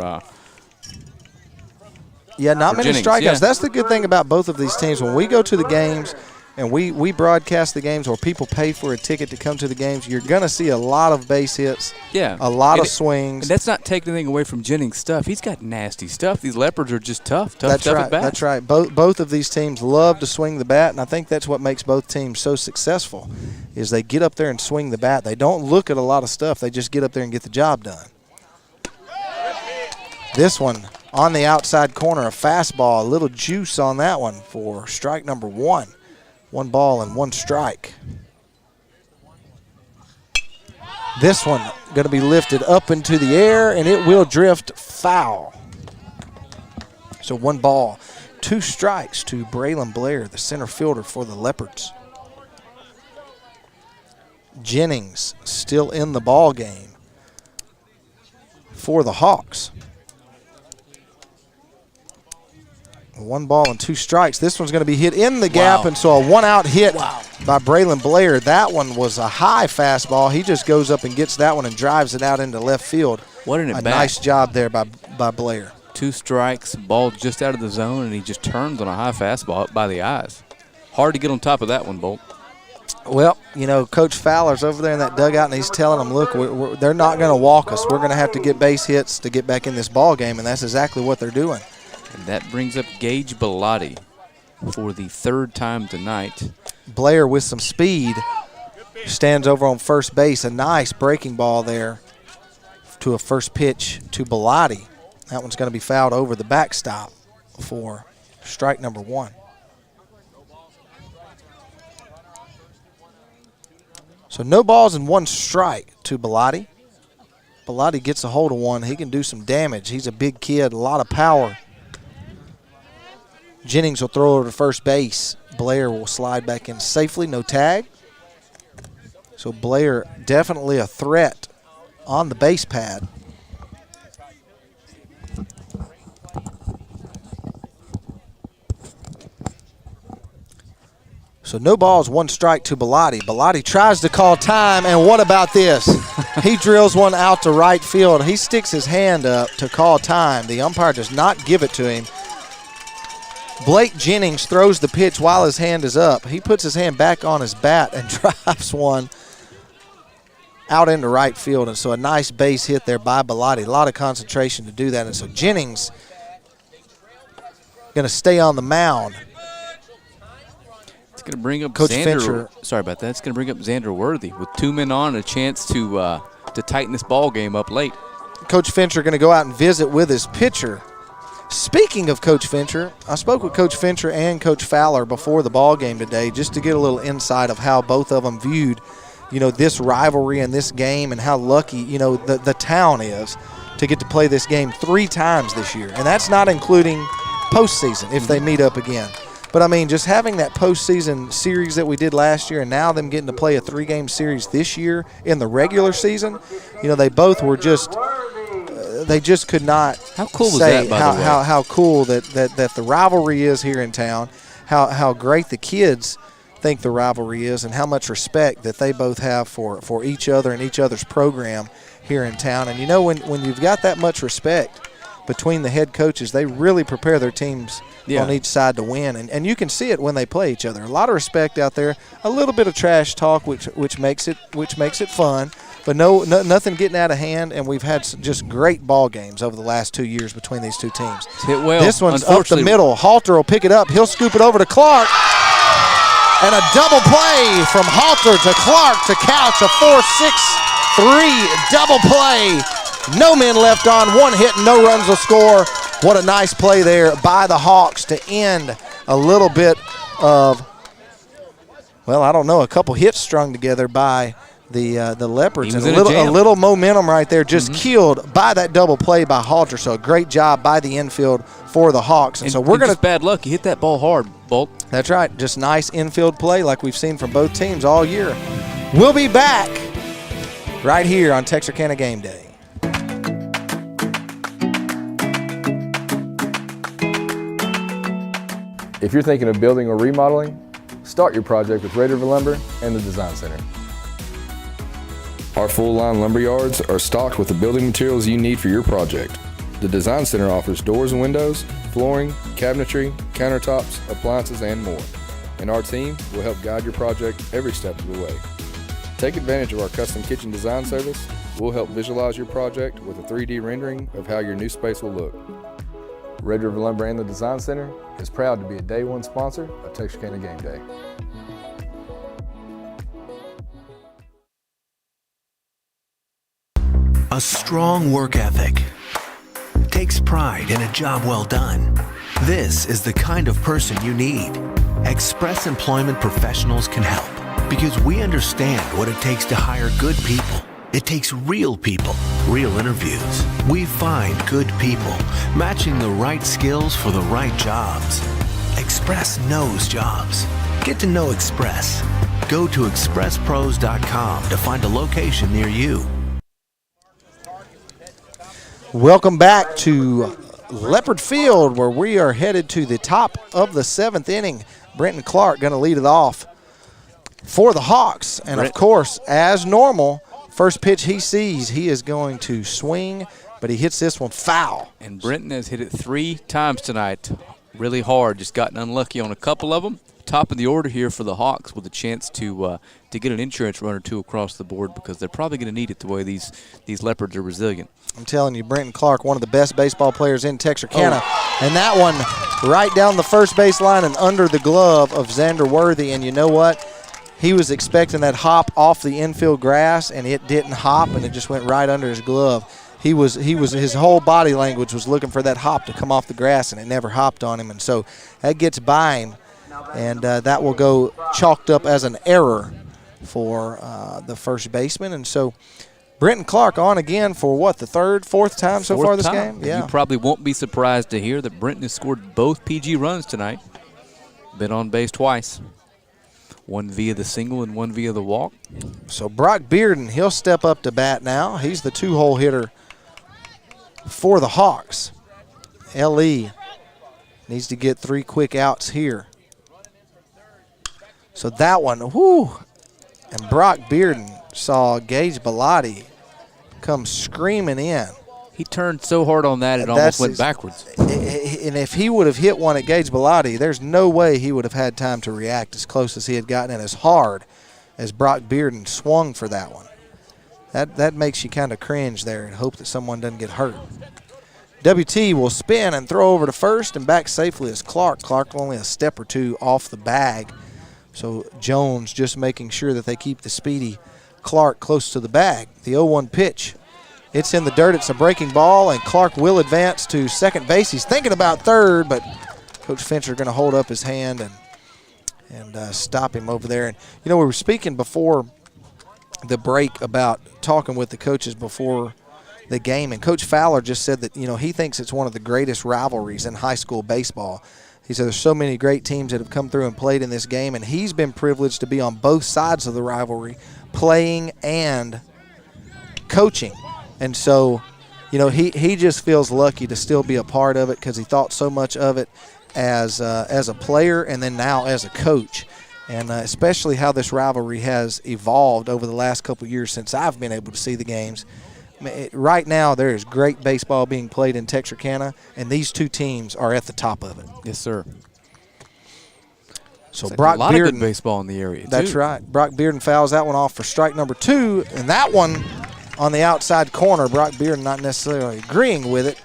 yeah, not many Jennings, strikeouts. yeah. That's the good thing about both of these teams. When we go to the games and we broadcast the games, or people pay for a ticket to come to the games, you're going to see a lot of base hits, a lot of swings. And that's not taking anything away from Jennings' stuff. He's got nasty stuff. These Leopards are just tough that's stuff right, at bat. That's right. Both of these teams love to swing the bat, and I think that's what makes both teams so successful, is they get up there and swing the bat. They don't look at a lot of stuff. They just get up there and get the job done. This one on the outside corner, a fastball, a little juice on that one for strike number 1. 1 ball and 1 strike. This one going to be lifted up into the air, and it will drift foul. So 1 ball, 2 strikes to Braylon Blair, the center fielder for the Leopards. Jennings still in the ball game for the Hawks. 1 ball and 2 strikes. This one's going to be hit in the gap, and so a 1-out hit by Braylon Blair. That one was a high fastball. He just goes up and gets that one and drives it out into left field. What an at-bat. Nice job there by Blair. 2 strikes, ball just out of the zone, and he just turns on a high fastball up by the eyes. Hard to get on top of that one, Bolt. Well, you know, Coach Fowler's over there in that dugout, and he's telling them, look, they're not going to walk us. We're going to have to get base hits to get back in this ball game, and that's exactly what they're doing. And that brings up Gage Bellotti for the 3rd time tonight. Blair with some speed stands over on first base. A nice breaking ball there to a first pitch to Bellotti. That one's going to be fouled over the backstop for strike number 1. So no balls and 1 strike to Bellotti. Bellotti gets a hold of one. He can do some damage. He's a big kid, a lot of power. Jennings will throw over to first base. Blair will slide back in safely, no tag. So Blair definitely a threat on the base pad. So no balls, 1 strike to Bellotti. Bellotti tries to call time, and what about this? He drills one out to right field. He sticks his hand up to call time. The umpire does not give it to him. Blake Jennings throws the pitch while his hand is up. He puts his hand back on his bat and drives one out into right field. And so a nice base hit there by Bellotti. A lot of concentration to do that. And so Jennings going to stay on the mound. It's going to bring up Coach Xander. Fincher. Sorry about that. It's going to bring up Xander Worthy with 2 men on and a chance to tighten this ball game up late. Coach Fincher going to go out and visit with his pitcher. Speaking of Coach Fincher, I spoke with Coach Fincher and Coach Fowler before the ball game today just to get a little insight of how both of them viewed, you know, this rivalry and this game and how lucky, you know, the town is to get to play this game 3 times this year. And that's not including postseason if they meet up again. But, I mean, just having that postseason series that we did last year and now them getting to play a 3-game series this year in the regular season, you know, they both were just they just could not how cool was say that, by the way? How cool that the rivalry is here in town, how great the kids think the rivalry is, and how much respect that they both have for each other and each other's program here in town. And, you know, when you've got that much respect between the head coaches, they really prepare their teams on each side to win. And you can see it when they play each other. A lot of respect out there, a little bit of trash talk, which makes it fun. But nothing getting out of hand, and we've had just great ball games over the last 2 years between these two teams. It's hit well. This one's up the middle. Halter will pick it up. He'll scoop it over to Clark. And a double play from Halter to Clark to couch. A 4-6-3 double play. No men left on, 1 hit, no runs will score. What a nice play there by the Hawks to end a little bit of, well, I don't know, a couple hits strung together by the Leopards. And a little momentum right there, just killed by that double play by Halter. So a great job by the infield for the Hawks. And so we're going to bad luck. You hit that ball hard, Bolt. That's right. Just nice infield play like we've seen from both teams all year. We'll be back right here on Texarkana Game Day. If you're thinking of building or remodeling, start your project with Red River Lumber and the Design Center. Our full-line lumber yards are stocked with the building materials you need for your project. The Design Center offers doors and windows, flooring, cabinetry, countertops, appliances, and more. And our team will help guide your project every step of the way. Take advantage of our custom kitchen design service. We'll help visualize your project with a 3D rendering of how your new space will look. Red River Lumber and the Design Center is proud to be a Day 1 sponsor of Texarkana Game Day. A strong work ethic takes pride in a job well done. This is the kind of person you need. Express Employment Professionals can help because we understand what it takes to hire good people. It takes real people, real interviews. We find good people, matching the right skills for the right jobs. Express knows jobs. Get to know Express. Go to expresspros.com to find a location near you. Welcome back to Leopard Field, where we are headed to the top of the 7th inning. Brenton Clark going to lead it off for the Hawks. And, of course, as normal, first pitch he sees, he is going to swing, but he hits this one foul. And Brenton has hit it 3 times tonight, really hard, just gotten unlucky on a couple of them. Top of the order here for the Hawks with a chance to get an insurance run or two across the board because they're probably going to need it the way these Leopards are resilient. I'm telling you, Brenton Clark, one of the best baseball players in Texarkana. Oh. And that one right down the first base line and under the glove of Xander Worthy. And you know what? He was expecting that hop off the infield grass, and it didn't hop, and it just went right under his glove. His whole body language was looking for that hop to come off the grass, and it never hopped on him. And so that gets by him. And that will go chalked up as an error for the first baseman. And so Brenton Clark on again for what, the fourth time so far this game? Yeah. You probably won't be surprised to hear that Brenton has scored both PG runs tonight. Been on base twice. One via the single and one via the walk. So Brock Bearden, he'll step up to bat now. He's the 2-hole hitter for the Hawks. L.E. needs to get 3 quick outs here. So that one, whoo, and Brock Bearden saw Gage Bellotti come screaming in. He turned so hard on that it almost went backwards. And if he would have hit one at Gage Bellotti, there's no way he would have had time to react as close as he had gotten and as hard as Brock Bearden swung for that one. That makes you kind of cringe there and hope that someone doesn't get hurt. WT will spin and throw over to first and back safely as Clark. Clark only a step or two off the bag. So Jones just making sure that they keep the speedy Clark close to the bag. The 0-1 pitch. It's in the dirt. It's a breaking ball, and Clark will advance to second base. He's thinking about third, but Coach Fincher going to hold up his hand and stop him over there. And, you know, we were speaking before the break about talking with the coaches before the game, and Coach Fowler just said that, you know, he thinks it's one of the greatest rivalries in high school baseball. He said there's so many great teams that have come through and played in this game, and he's been privileged to be on both sides of the rivalry, playing and coaching. And so, you know, he just feels lucky to still be a part of it because he thought so much of it as a player and then now as a coach. And especially how this rivalry has evolved over the last couple of years since I've been able to see the games. Right now, there is great baseball being played in Texarkana, and these two teams are at the top of it. Yes, sir. So like Brock a lot Bearden, of good baseball in the area, that's too. right. Brock Bearden fouls that one off for strike number 2, and that one on the outside corner. Brock Bearden not necessarily agreeing with it,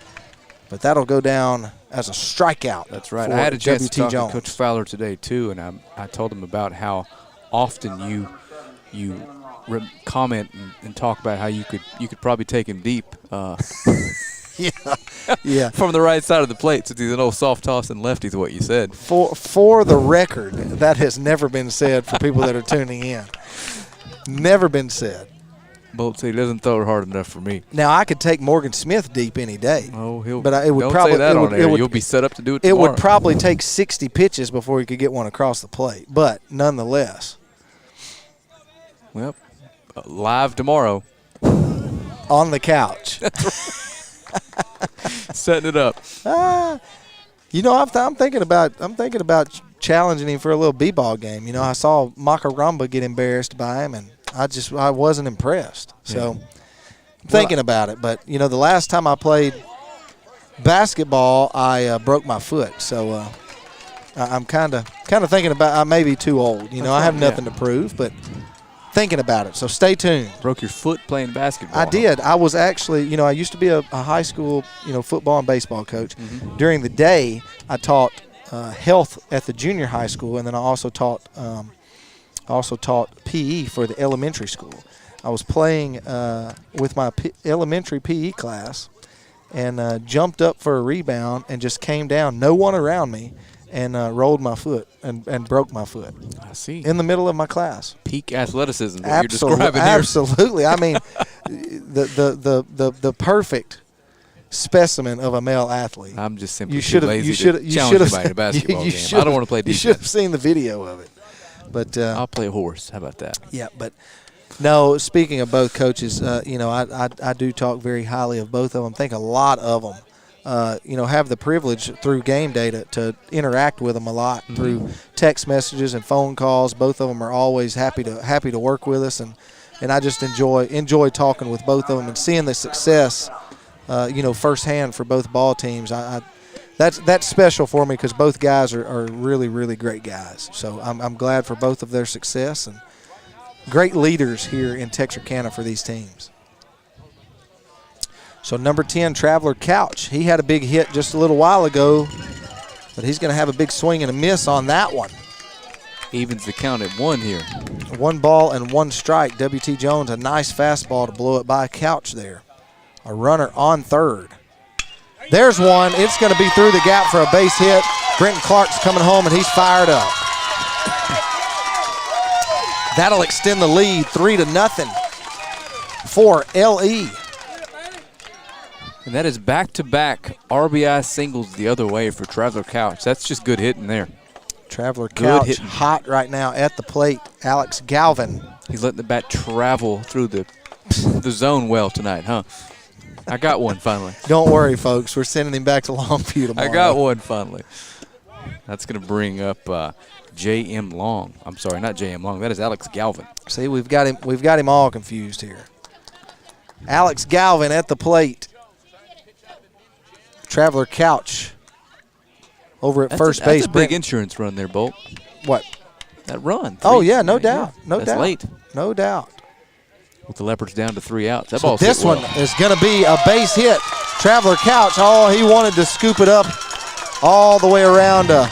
but that'll go down as a strikeout. That's right. I had a chance to talk Jones. to Coach Fowler today, too, and I told him about how often you comment and talk about how you could probably take him deep. Yeah. From the right side of the plate, since he's an old soft toss and lefty is what you said. For the record, that has never been said for people that are tuning in. Never been said. Bolt said he doesn't throw it hard enough for me. Now I could take Morgan Smith deep any day. Oh, it would don't probably say that it on would, air. it would, You'll be set up to do it It tomorrow. would probably take 60 pitches before he could get one across the plate, but nonetheless. Well, live tomorrow. On the couch. Setting it up. You know, I'm thinking about challenging him for a little b-ball game. You know, I saw Makaramba get embarrassed by him, and I wasn't impressed. So I'm thinking about it. But, you know, the last time I played basketball, I broke my foot. So I'm kind of thinking about I may be too old. You know, I have nothing to prove, but thinking about it. So stay tuned. Broke your foot playing basketball. I did. I was actually, you know, I used to be a high school, you know, football and baseball coach. Mm-hmm. During the day, I taught health at the junior high school, and then I also taught PE for the elementary school. I was playing with my elementary PE class and jumped up for a rebound and just came down, no one around me, and rolled my foot and broke my foot. I see. In the middle of my class. Peak athleticism that you're describing here. Absolutely. I mean, the perfect specimen of a male athlete. I'm just simply too lazy to challenge anybody in a basketball game. I don't want to play defense. You should have seen the video of it. But I'll play horse. How about that? Yeah, but no, speaking of both coaches, you know, I do talk very highly of both of them. I think a lot of them have the privilege through game day to interact with them a lot through text messages and phone calls. Both of them are always happy to work with us, and I just enjoy talking with both of them and seeing the success, firsthand for both ball teams. That's special for me because both guys are really, really great guys. So I'm glad for both of their success and great leaders here in Texarkana for these teams. So number 10, Traveler Couch, he had a big hit just a little while ago, but he's going to have a big swing and a miss on that one. Evens the count at 1 here. 1 ball and 1 strike. W.T. Jones, a nice fastball to blow it by Couch there. A runner on third. There's one. It's going to be through the gap for a base hit. Brenton Clark's coming home, and he's fired up. That'll extend the lead 3-0 for L.E. And that is back-to-back RBI singles the other way for Traveler Couch. That's just good hitting there. Traveler Couch hot right now at the plate. Alex Galvin. He's letting the bat travel through the zone well tonight, huh? I got one finally. Don't worry, folks. We're sending him back to Longview tomorrow. I got one finally. That's going to bring up J.M. Long. I'm sorry, not J.M. Long. That is Alex Galvin. See, we've got him all confused here. Alex Galvin at the plate. Traveler Couch over at first base. That's a big insurance run there, Bolt. What? That run. Oh, yeah, no doubt. No doubt. That's late. No doubt. With the Leopards down to 3 outs. That So ball's this hit well. one is going to be a base hit. Traveler Couch, he wanted to scoop it up all the way around to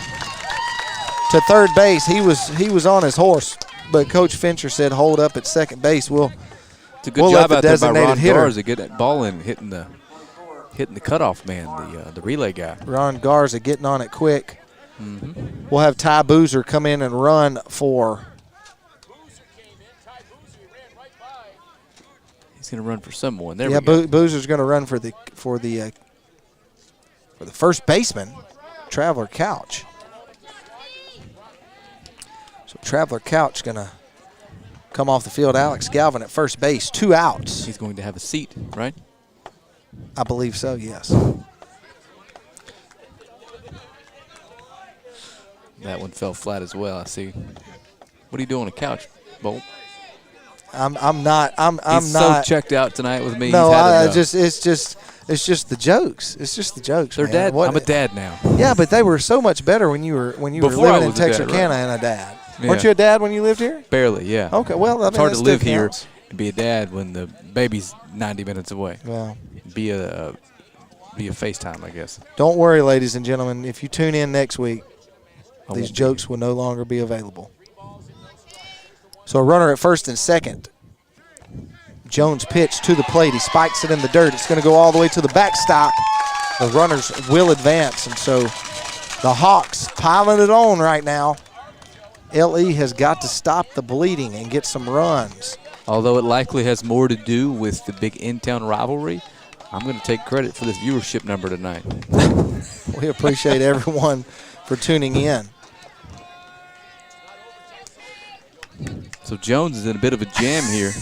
third base. He was on his horse, but Coach Fincher said hold up at second base. It's a good job out there by Ron Garza to get that ball in, hitting the cutoff man, the relay guy. Ron Garza getting on it quick. We'll have Ty Boozer come in and run for. He's going to run for someone. There yeah, we go. Boozer's going to run for the first baseman, Traveler Couch. So Traveler Couch going to come off the field. Alex Galvin at first base, 2 outs. He's going to have a seat, right? I believe so, yes. That one fell flat as well, I see. What are you doing on a couch, Bolt? I'm not. He's so checked out tonight with me. No, it's just the jokes. It's just the jokes. They're man. dad. I'm a dad now. Yeah, but they were so much better when you were living in Texarkana and a dad. Yeah. Weren't you a dad when you lived here? Barely, yeah. Okay, well, it's hard to live here and be a dad when the baby's 90 minutes away. Well, be a FaceTime, I guess. Don't worry, ladies and gentlemen. If you tune in next week, these jokes will no longer be available. So a runner at first and second. Jones pitch to the plate. He spikes it in the dirt. It's going to go all the way to the backstop. The runners will advance, and so the Hawks piling it on right now. L.E. has got to stop the bleeding and get some runs. Although it likely has more to do with the big in-town rivalry, I'm going to take credit for this viewership number tonight. We appreciate everyone for tuning in. So Jones is in a bit of a jam here.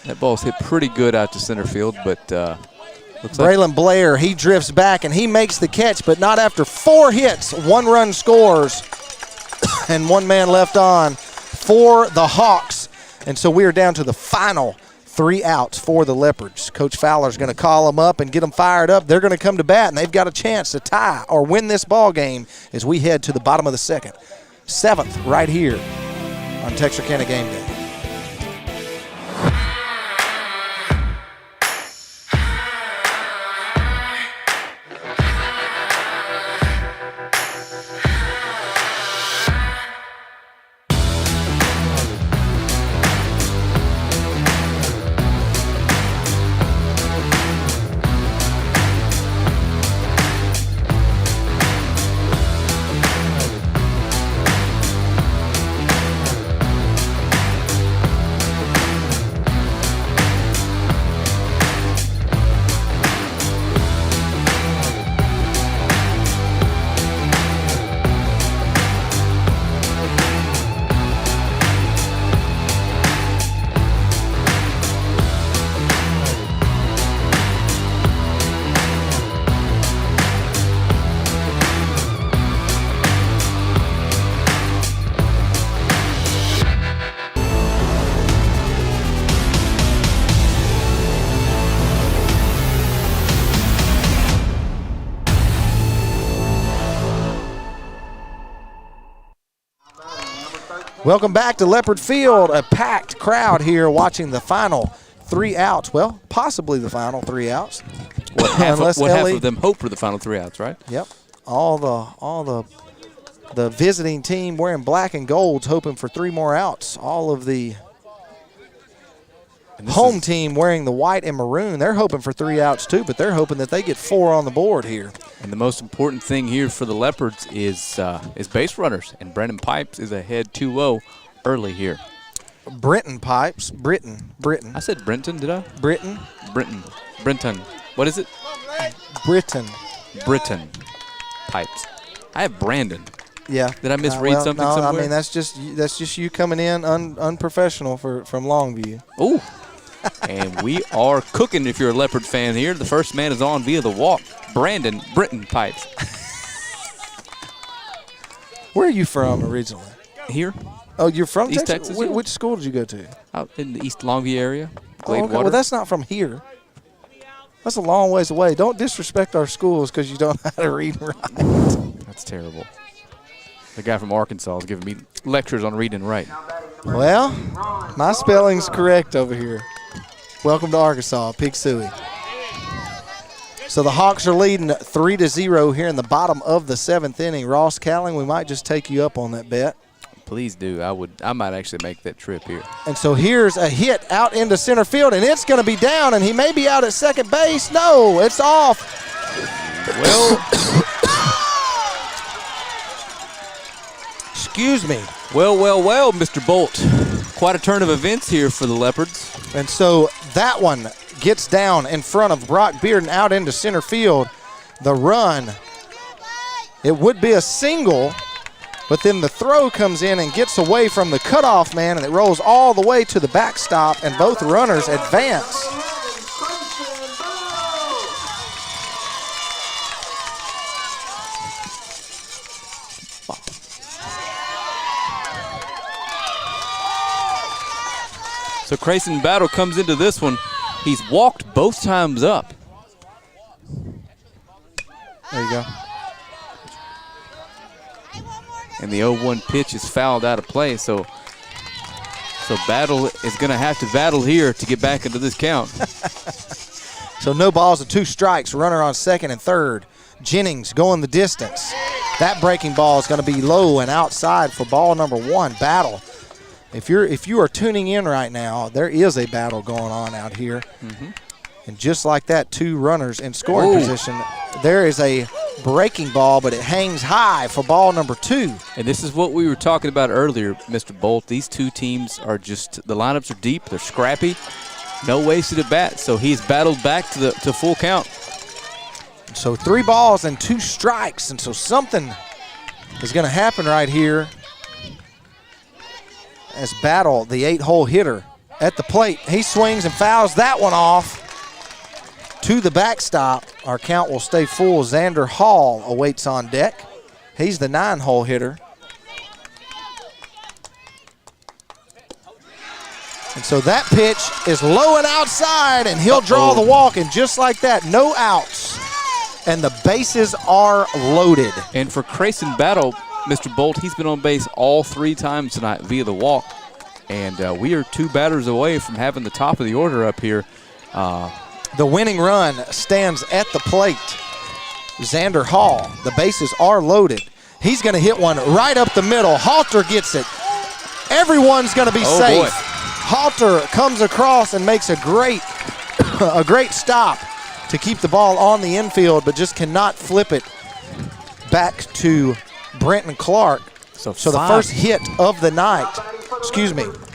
That ball's hit pretty good out to center field, but looks like Braylon Blair, he drifts back and he makes the catch, but not after 4 hits. 1 run scores and 1 man left on for the Hawks. And so we are down to the final 3 outs for the Leopards. Coach Fowler's going to call them up and get them fired up. They're going to come to bat, and they've got a chance to tie or win this ball game as we head to the bottom of the second. 7th right here on Texarkana Game Day. Welcome back to Leopard Field. A packed crowd here watching the final 3 outs. Well, possibly the final 3 outs. What half of them hope for the final 3 outs, right? Yep. All the visiting team wearing black and gold's hoping for 3 more outs. All of the home team wearing the white and maroon, they're hoping for 3 outs too, but they're hoping that they get 4 on the board here. And the most important thing here for the Leopards is base runners, and Brennan Pipes is ahead 2-0 early here. Brenton. I said Brenton, did I? Brenton. What is it? Brenton Pipes. I have Brandon. Yeah. Did I misread something somewhere? I mean, that's just you coming in unprofessional from Longview. Ooh. And we are cooking if you're a Leopard fan here. The first man is on via the walk. Brenton Pipes. Where are you from originally? Here. Oh, you're from East Texas? Yeah. Which school did you go to? Out in the East Longview area. Okay. Well, that's not from here. That's a long ways away. Don't disrespect our schools because you don't know how to read and write. That's terrible. The guy from Arkansas is giving me lectures on reading and writing. Well, my spelling's correct over here. Welcome to Arkansas, Pig Suey. So the Hawks are leading 3-0 here in the bottom of the 7th inning. Ross Cowling, we might just take you up on that bet. Please do. I might actually make that trip here. And so here's a hit out into center field, and it's going to be down, and he may be out at second base. No, it's off. Well, excuse me. Well, Mr. Bolt. Quite a turn of events here for the Leopards. And so that one gets down in front of Brock Bearden out into center field. The run, it would be a single, but then the throw comes in and gets away from the cutoff man, and it rolls all the way to the backstop, and both runners advance. So Grayson Battle comes into this one. He's walked both times up. There you go. And the 0-1 pitch is fouled out of play. So Battle is going to have to battle here to get back into this count. So no balls and 2 strikes. Runner on second and third. Jennings going the distance. That breaking ball is going to be low and outside for ball number 1. Battle. If you are tuning in right now, there is a battle going on out here. Mm-hmm. And just like that, 2 runners in scoring position. There is a breaking ball, but it hangs high for ball number 2. And this is what we were talking about earlier, Mr. Bolt. These 2 teams are just, the lineups are deep, they're scrappy, no wasted at bat. So he's battled back to full count. So 3 balls and 2 strikes, and so something is going to happen right here. As Battle, the 8-hole hitter, at the plate. He swings and fouls that one off to the backstop. Our count will stay full. Xander Hall awaits on deck. He's the 9-hole hitter. And so that pitch is low and outside, and he'll draw the walk, and just like that, no outs. And the bases are loaded. And for Grayson Battle, Mr. Bolt, he's been on base all 3 times tonight via the walk. And we are 2 batters away from having the top of the order up here. The winning run stands at the plate. Xander Hall, the bases are loaded. He's going to hit one right up the middle. Halter gets it. Everyone's going to be safe. Boy. Halter comes across and makes a great stop to keep the ball on the infield, but just cannot flip it back to Brenton Clark. So the first hit of the night,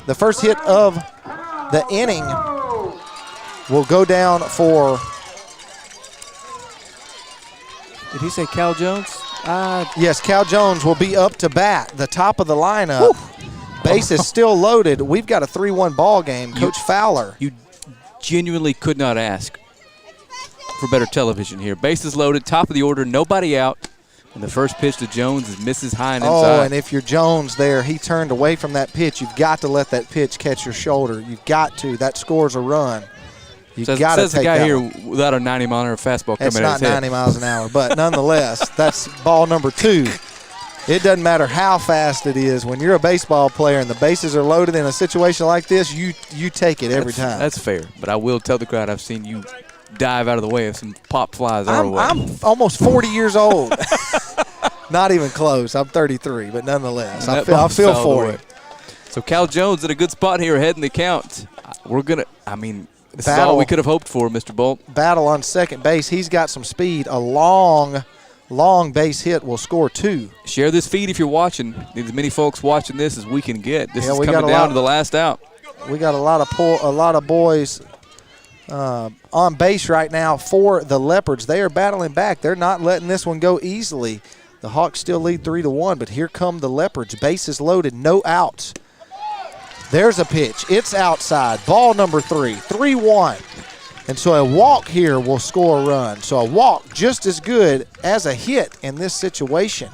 the first hit of the inning will go down for. Did he say Cal Jones? Yes, Cal Jones will be up to bat, the top of the lineup. Woo. Base is still loaded. We've got a 3-1 ball game. Coach Fowler. You genuinely could not ask for better television here. Bases loaded, top of the order, nobody out. And the first pitch to Jones is misses high and inside. Oh, and if you're Jones there, he turned away from that pitch. You've got to let that pitch catch your shoulder. You've got to. That scores a run. You've got to take the guy that here one. without a 90-mile-an-hour fastball coming at his head. It's not 90 miles an hour, but nonetheless, that's ball number 2. It doesn't matter how fast it is. When you're a baseball player and the bases are loaded in a situation like this, you take it every time. That's fair. But I will tell the crowd I've seen you dive out of the way of some pop flies our way. I'm almost 40 years old. Not even close. I'm 33, but nonetheless, I feel for it. So Cal Jones in a good spot here, ahead in the count. This is all we could have hoped for, Mr. Bolt. Battle on second base. He's got some speed. A long base hit will score 2. Share this feed if you're watching. Need as many folks watching this as we can get. This is coming down to the last out. We got a lot of boys on base right now for the Leopards. They are battling back. They're not letting this one go easily. The Hawks still lead 3-1, but here come the Leopards. Bases loaded, no outs. There's a pitch. It's outside. Ball number 3, 3-1. And so a walk here will score a run. So a walk just as good as a hit in this situation.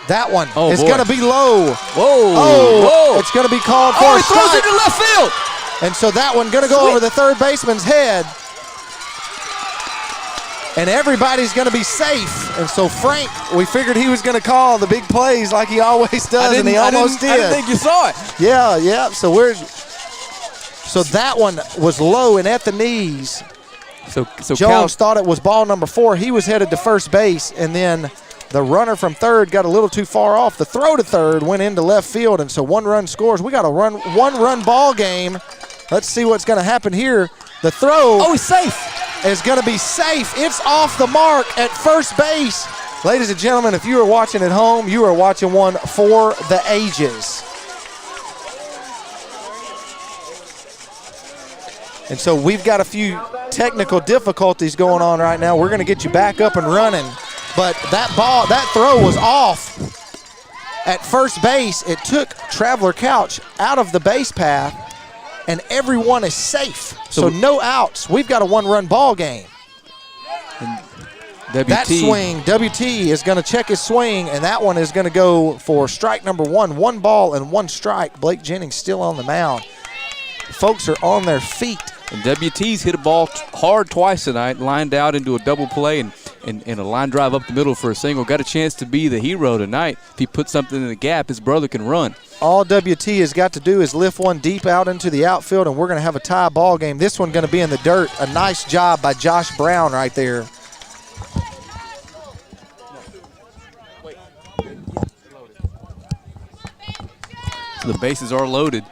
That one is going to be low. Whoa. It's going to be called for a strike. He throws it to left field. And so that one going to go over the third baseman's head. And everybody's going to be safe. And so Frank, we figured he was going to call the big plays like he always does, and he almost did. I didn't think you saw it. Yeah. So that one was low and at the knees. So Jones thought it was ball number 4. He was headed to first base, and then the runner from third got a little too far off. The throw to third went into left field, and so 1 run scores. We got a one-run ball game. Let's see what's going to happen here. The throw. He's safe. Is going to be safe. It's off the mark at first base. Ladies and gentlemen, if you are watching at home, you are watching one for the ages. And so we've got a few technical difficulties going on right now. We're going to get you back up and running. But that throw was off at first base. It took Traveler Couch out of the base path, and everyone is safe. So no outs. We've got a 1-run ball game. That swing, WT is going to check his swing, and that one is going to go for strike number 1. 1 ball and 1 strike. Blake Jennings still on the mound. Folks are on their feet. And WT's hit a ball hard twice tonight, lined out into a double play and a line drive up the middle for a single. Got a chance to be the hero tonight. If he puts something in the gap, his brother can run. All WT has got to do is lift one deep out into the outfield, and we're going to have a tie ball game. This one going to be in the dirt. A nice job by Josh Brown right there. So the bases are loaded.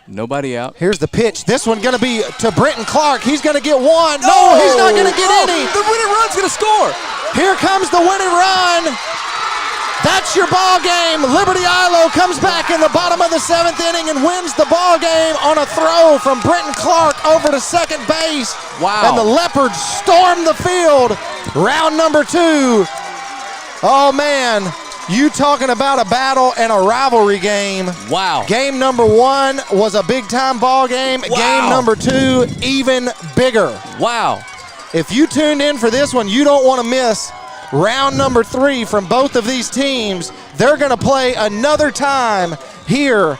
Nobody out. Here's the pitch. This one going to be to Brenton Clark. He's going to get 1. No, he's not going to get any. The winning run's going to score. Here comes the winning run. That's your ball game. Liberty Eylau comes back in the bottom of the 7th inning and wins the ball game on a throw from Brenton Clark over to second base. Wow. And the Leopards storm the field. Round number 2. Oh, man. You talking about a battle and a rivalry game. Wow. Game number 1 was a big-time ball game. Wow. Game number 2, even bigger. Wow. If you tuned in for this one, you don't want to miss round number 3 from both of these teams. They're going to play another time here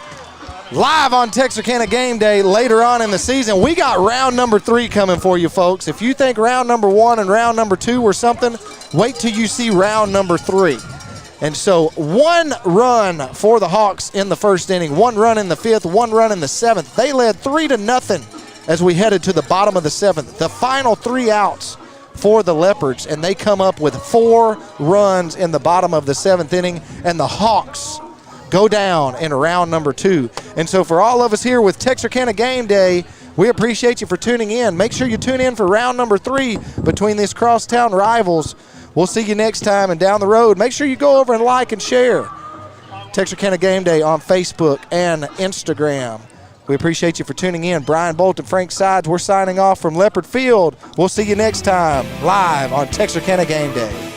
live on Texarkana Game Day later on in the season. We got round number 3 coming for you, folks. If you think round number 1 and round number 2 were something, wait till you see round number 3. And so 1 run for the Hawks in the first inning, 1 run in the 5th, 1 run in the 7th. They led 3-0 as we headed to the bottom of the 7th. The final 3 outs for the Leopards, and they come up with 4 runs in the bottom of the 7th inning, and the Hawks go down in round number 2. And so for all of us here with Texarkana Game Day, we appreciate you for tuning in. Make sure you tune in for round number 3 between these crosstown rivals. We'll see you next time, and down the road, make sure you go over and like and share Texarkana Game Day on Facebook and Instagram. We appreciate you for tuning in. Brian Bolt and Frank Sides, we're signing off from Leopard Field. We'll see you next time live on Texarkana Game Day.